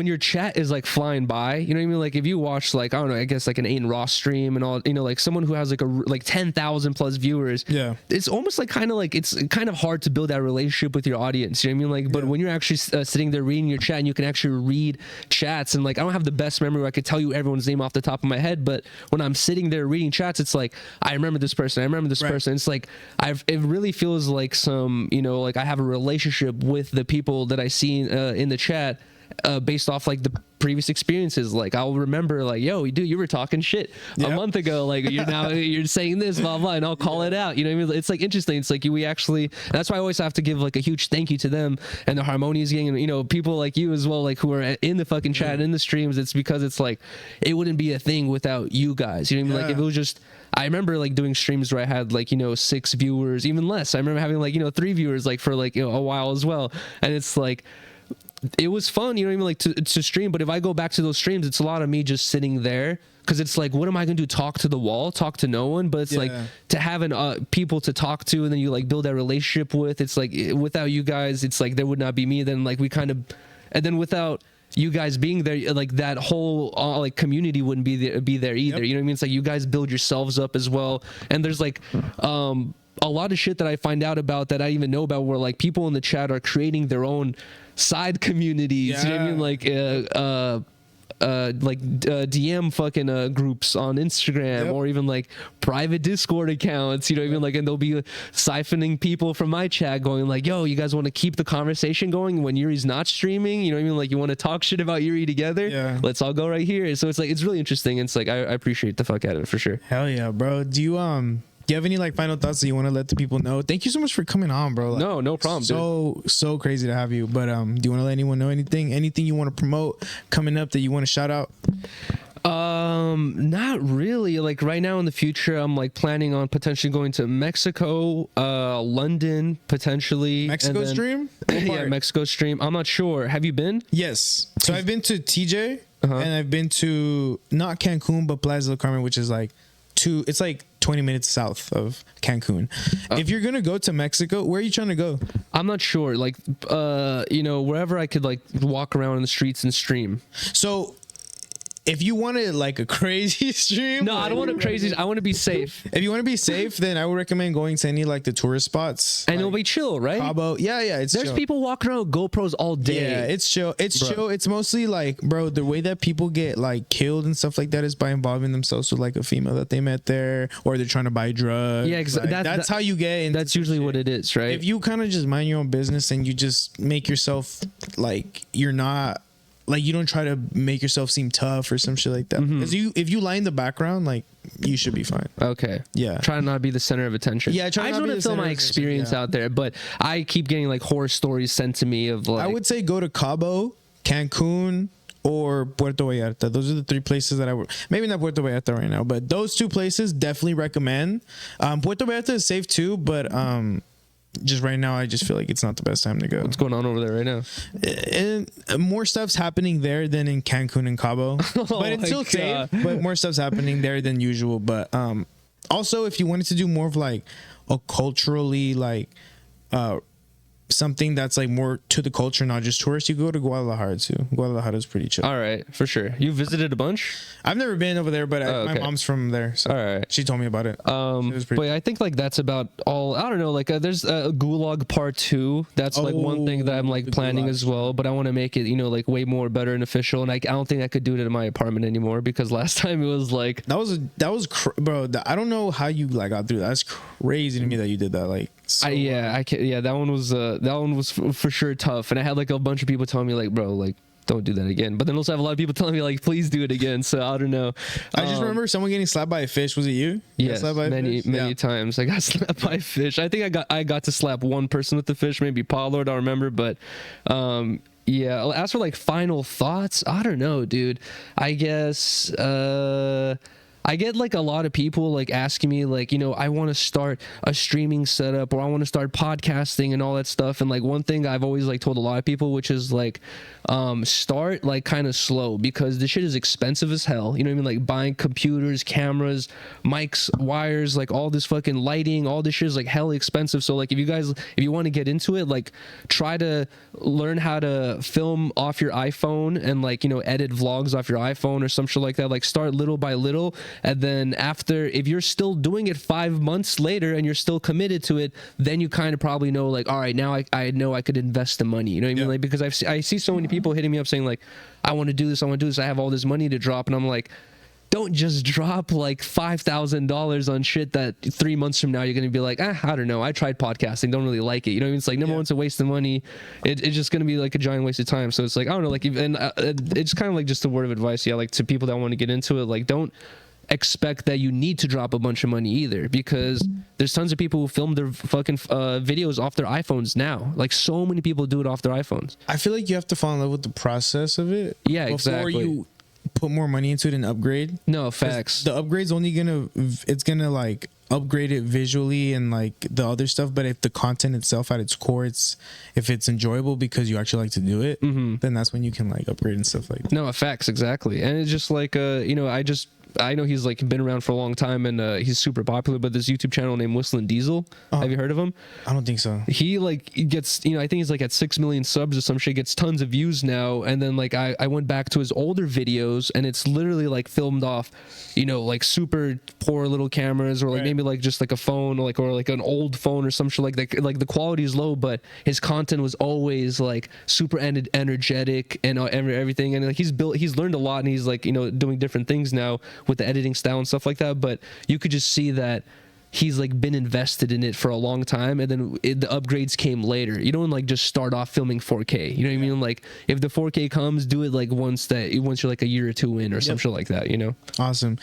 [SPEAKER 3] your chat is like flying by, you know what I mean? Like if you watch like, I don't know, I guess like an Aiden Ross stream and all, you know, like someone who has like 10,000 plus viewers,
[SPEAKER 2] yeah,
[SPEAKER 3] it's almost like it's kind of hard to build that relationship with your audience. You know what I mean? Like, but when you're actually sitting there reading your chat and you can actually read chats, and like I don't have the best memory where I could tell you everyone's name off the top of my head, but when I'm sitting there reading chats, it's like I remember this person, person. It's like it really feels like some, you know, like I have a relationship with the people that I see in the chat. Based off like the previous experiences, like I'll remember like, yo, dude, you were talking shit a month ago, like you're saying this, blah blah, and I'll call it out. You know what I mean? It's like interesting. It's like we actually, that's why I always have to give like a huge thank you to them and the Harmonious gang, and you know, people like you as well, like who are in the fucking chat in the streams. It's because it's like it wouldn't be a thing without you guys. You know what I mean? Like if it was just, I remember like doing streams where I had like, you know, 6 viewers, even less. I remember having like, you know, 3 viewers like for like, you know, a while as well, and it's like it was fun, you know what I mean, like to stream. But if I go back to those streams, it's a lot of me just sitting there, because it's like, what am I gonna do? Talk to the wall, talk to no one? But it's like to have people to talk to, and then you like build that relationship with. It's like without you guys, it's like there would not be me. Then like we kind of, and then without you guys being there, like that whole like community wouldn't be there either. You know what I mean? It's like you guys build yourselves up as well, and there's like a lot of shit that I find out about that I didn't even know about, where like people in the chat are creating their own side communities. You know what I mean? Like DM fucking groups on Instagram, or even like private Discord accounts, you know what I mean? Like, and they'll be siphoning people from my chat going like, yo, you guys want to keep the conversation going when Yuri's not streaming? You know what I mean? Like, you want to talk shit about Yuriy together? Yeah. Let's all go right here. So it's like, it's really interesting. It's like, I appreciate the fuck out of it for sure.
[SPEAKER 2] Hell yeah, bro. Do you have any like final thoughts that you want to let the people know? Thank you so much for coming on, bro. Like,
[SPEAKER 3] no problem.
[SPEAKER 2] So crazy to have you. But do you want to let anyone know anything you want to promote coming up that you want to shout out?
[SPEAKER 3] Not really. Like right now in the future, I'm like planning on potentially going to Mexico, London, potentially.
[SPEAKER 2] Mexico stream?
[SPEAKER 3] Yeah, Mexico stream. I'm not sure. Have you been?
[SPEAKER 2] Yes. So I've been to TJ and I've been to not Cancun, but Playa del Carmen, which is like it's like 20 minutes south of Cancun. If you're gonna go to Mexico, where are you trying to go?
[SPEAKER 3] I'm not sure. Like, you know, wherever I could like walk around in the streets and stream.
[SPEAKER 2] So if you wanted like a crazy stream,
[SPEAKER 3] no, I don't want a crazy. I want to be safe.
[SPEAKER 2] If you want to be safe, then I would recommend going to any like the tourist spots,
[SPEAKER 3] and
[SPEAKER 2] like
[SPEAKER 3] it'll be chill, right?
[SPEAKER 2] Cabo. Yeah,
[SPEAKER 3] There's
[SPEAKER 2] chill.
[SPEAKER 3] people walking around with GoPros all day.
[SPEAKER 2] Yeah, it's chill. It's chill. It's mostly like, bro, the way that people get like killed and stuff like that is by involving themselves with like a female that they met there, or they're trying to buy drugs.
[SPEAKER 3] Yeah,
[SPEAKER 2] exactly. Like, that's how you get.
[SPEAKER 3] That's usually what it is, right?
[SPEAKER 2] If you kind of just mind your own business and you just make yourself like you're not. Like, you don't try to make yourself seem tough or some shit like that. Because if you lie in the background, like, you should be fine.
[SPEAKER 3] Okay.
[SPEAKER 2] Yeah.
[SPEAKER 3] Try to not be the center of attention.
[SPEAKER 2] Yeah,
[SPEAKER 3] I just want to fill my experience out there, but I keep getting, like, horror stories sent to me of, like...
[SPEAKER 2] I would say go to Cabo, Cancun, or Puerto Vallarta. Those are the 3 places that I would... Maybe not Puerto Vallarta right now, but those 2 places definitely recommend. Puerto Vallarta is safe, too, but... just right now, I just feel like it's not the best time to go.
[SPEAKER 3] What's going on over there right now?
[SPEAKER 2] And more stuff's happening there than in Cancun and Cabo. But it's still safe. But more stuff's happening there than usual. But also, if you wanted to do more of like a culturally like something that's like more to the culture, not just tourists, you go to Guadalajara too. Guadalajara is pretty chill.
[SPEAKER 3] All right, for sure. You visited a bunch?
[SPEAKER 2] I've never been over there, but my mom's from there, so all right, she told me about it.
[SPEAKER 3] But I think like that's about all. I don't know, like there's a Gulag Part 2. That's like one thing that I'm like planning as well, but I want to make it, you know, like way more better and official. And I don't think I could do it in my apartment anymore, because last time it was like
[SPEAKER 2] bro. I don't know how you like got through that. That's crazy to me that you did that. Like, So,
[SPEAKER 3] I can't. Yeah, that one was for sure tough, and I had like a bunch of people telling me like, bro, like don't do that again. But then also have a lot of people telling me like, please do it again. So I don't know.
[SPEAKER 2] I just remember someone getting slapped by a fish. Was it you?
[SPEAKER 3] Yes, many times I got slapped by a fish. I think I got to slap one person with the fish, maybe Paulo, I don't remember, but yeah. As for like final thoughts, I don't know, dude. I guess I get like a lot of people like asking me like, you know, I want to start a streaming setup or I want to start podcasting and all that stuff. And like one thing I've always like told a lot of people, which is like start like kind of slow, because this shit is expensive as hell. You know what I mean? Like buying computers, cameras, mics, wires, like all this fucking lighting, all this shit is like hella expensive. So like if you want to get into it, like try to learn how to film off your iPhone and like, you know, edit vlogs off your iPhone or some shit like that. Like start little by little. And then after, if you're still doing it 5 months later and you're still committed to it, then you kind of probably know like, all right, now I know I could invest the money. You know what I mean? Like, because I see so many people hitting me up saying like, I want to do this. I have all this money to drop. And I'm like, don't just drop like $5,000 on shit that 3 months from now you're gonna be like, I don't know, I tried podcasting, don't really like it. You know what I mean? It's like, number one, it's a waste of money. It's just gonna be like a giant waste of time. So it's like, I don't know, like, and it's kind of like just a word of advice, like to people that want to get into it, like don't expect that you need to drop a bunch of money either, because there's tons of people who film their fucking videos off their iPhones now. Like so many people do it off their iPhones.
[SPEAKER 2] I feel like you have to fall in love with the process of it.
[SPEAKER 3] Yeah, exactly.
[SPEAKER 2] Before you put more money into it and upgrade.
[SPEAKER 3] No, facts.
[SPEAKER 2] The upgrade's only gonna like upgrade it visually and like the other stuff, but if the content itself at its core, if it's enjoyable because you actually like to do it, then that's when you can like upgrade and stuff like that.
[SPEAKER 3] No, facts, exactly. And it's just like you know, I know he's like been around for a long time and he's super popular, but this YouTube channel named Whistling Diesel, have you heard of him?
[SPEAKER 2] I don't think so.
[SPEAKER 3] He like gets, you know, I think he's like at 6 million subs or some shit, gets tons of views now. And then like I went back to his older videos and it's literally like filmed off, you know, like super poor little cameras or like maybe like just like a phone or like an old phone or some shit like that. Like the quality is low, but his content was always like super energetic and everything. And like he's learned a lot and he's like, you know, doing different things now with the editing style and stuff like that, but you could just see that he's like been invested in it for a long time, and then the upgrades came later. You don't like just start off filming 4K. You know what I mean? Like if the 4K comes, do it like once you're like a year or two in or some shit like that. You know?
[SPEAKER 2] Awesome,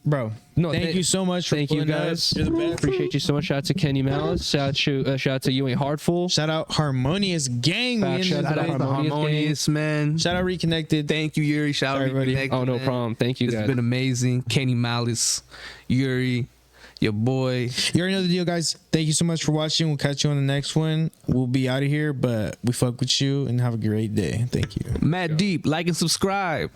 [SPEAKER 2] bro. No, thank you so much.
[SPEAKER 3] Thank you guys.
[SPEAKER 2] You're the best.
[SPEAKER 3] Appreciate you so much. Shout out to Kenny Malice. Shout out to Yuriy Heartful.
[SPEAKER 2] Shout out Harmonious gang.
[SPEAKER 3] Shout out
[SPEAKER 1] Harmonious, man.
[SPEAKER 2] Shout out Reconnected.
[SPEAKER 1] Thank you, Yuriy. Shout out Reconnected.
[SPEAKER 3] Oh, no problem. Thank you, guys.
[SPEAKER 1] It's been amazing. Kenny Malice, Yuriy, your boy.
[SPEAKER 2] You already know the deal, guys. Thank you so much for watching. We'll catch you on the next one. We'll be out of here, but we fuck with you and have a great day. Thank you.
[SPEAKER 1] Matt Deep, like and subscribe.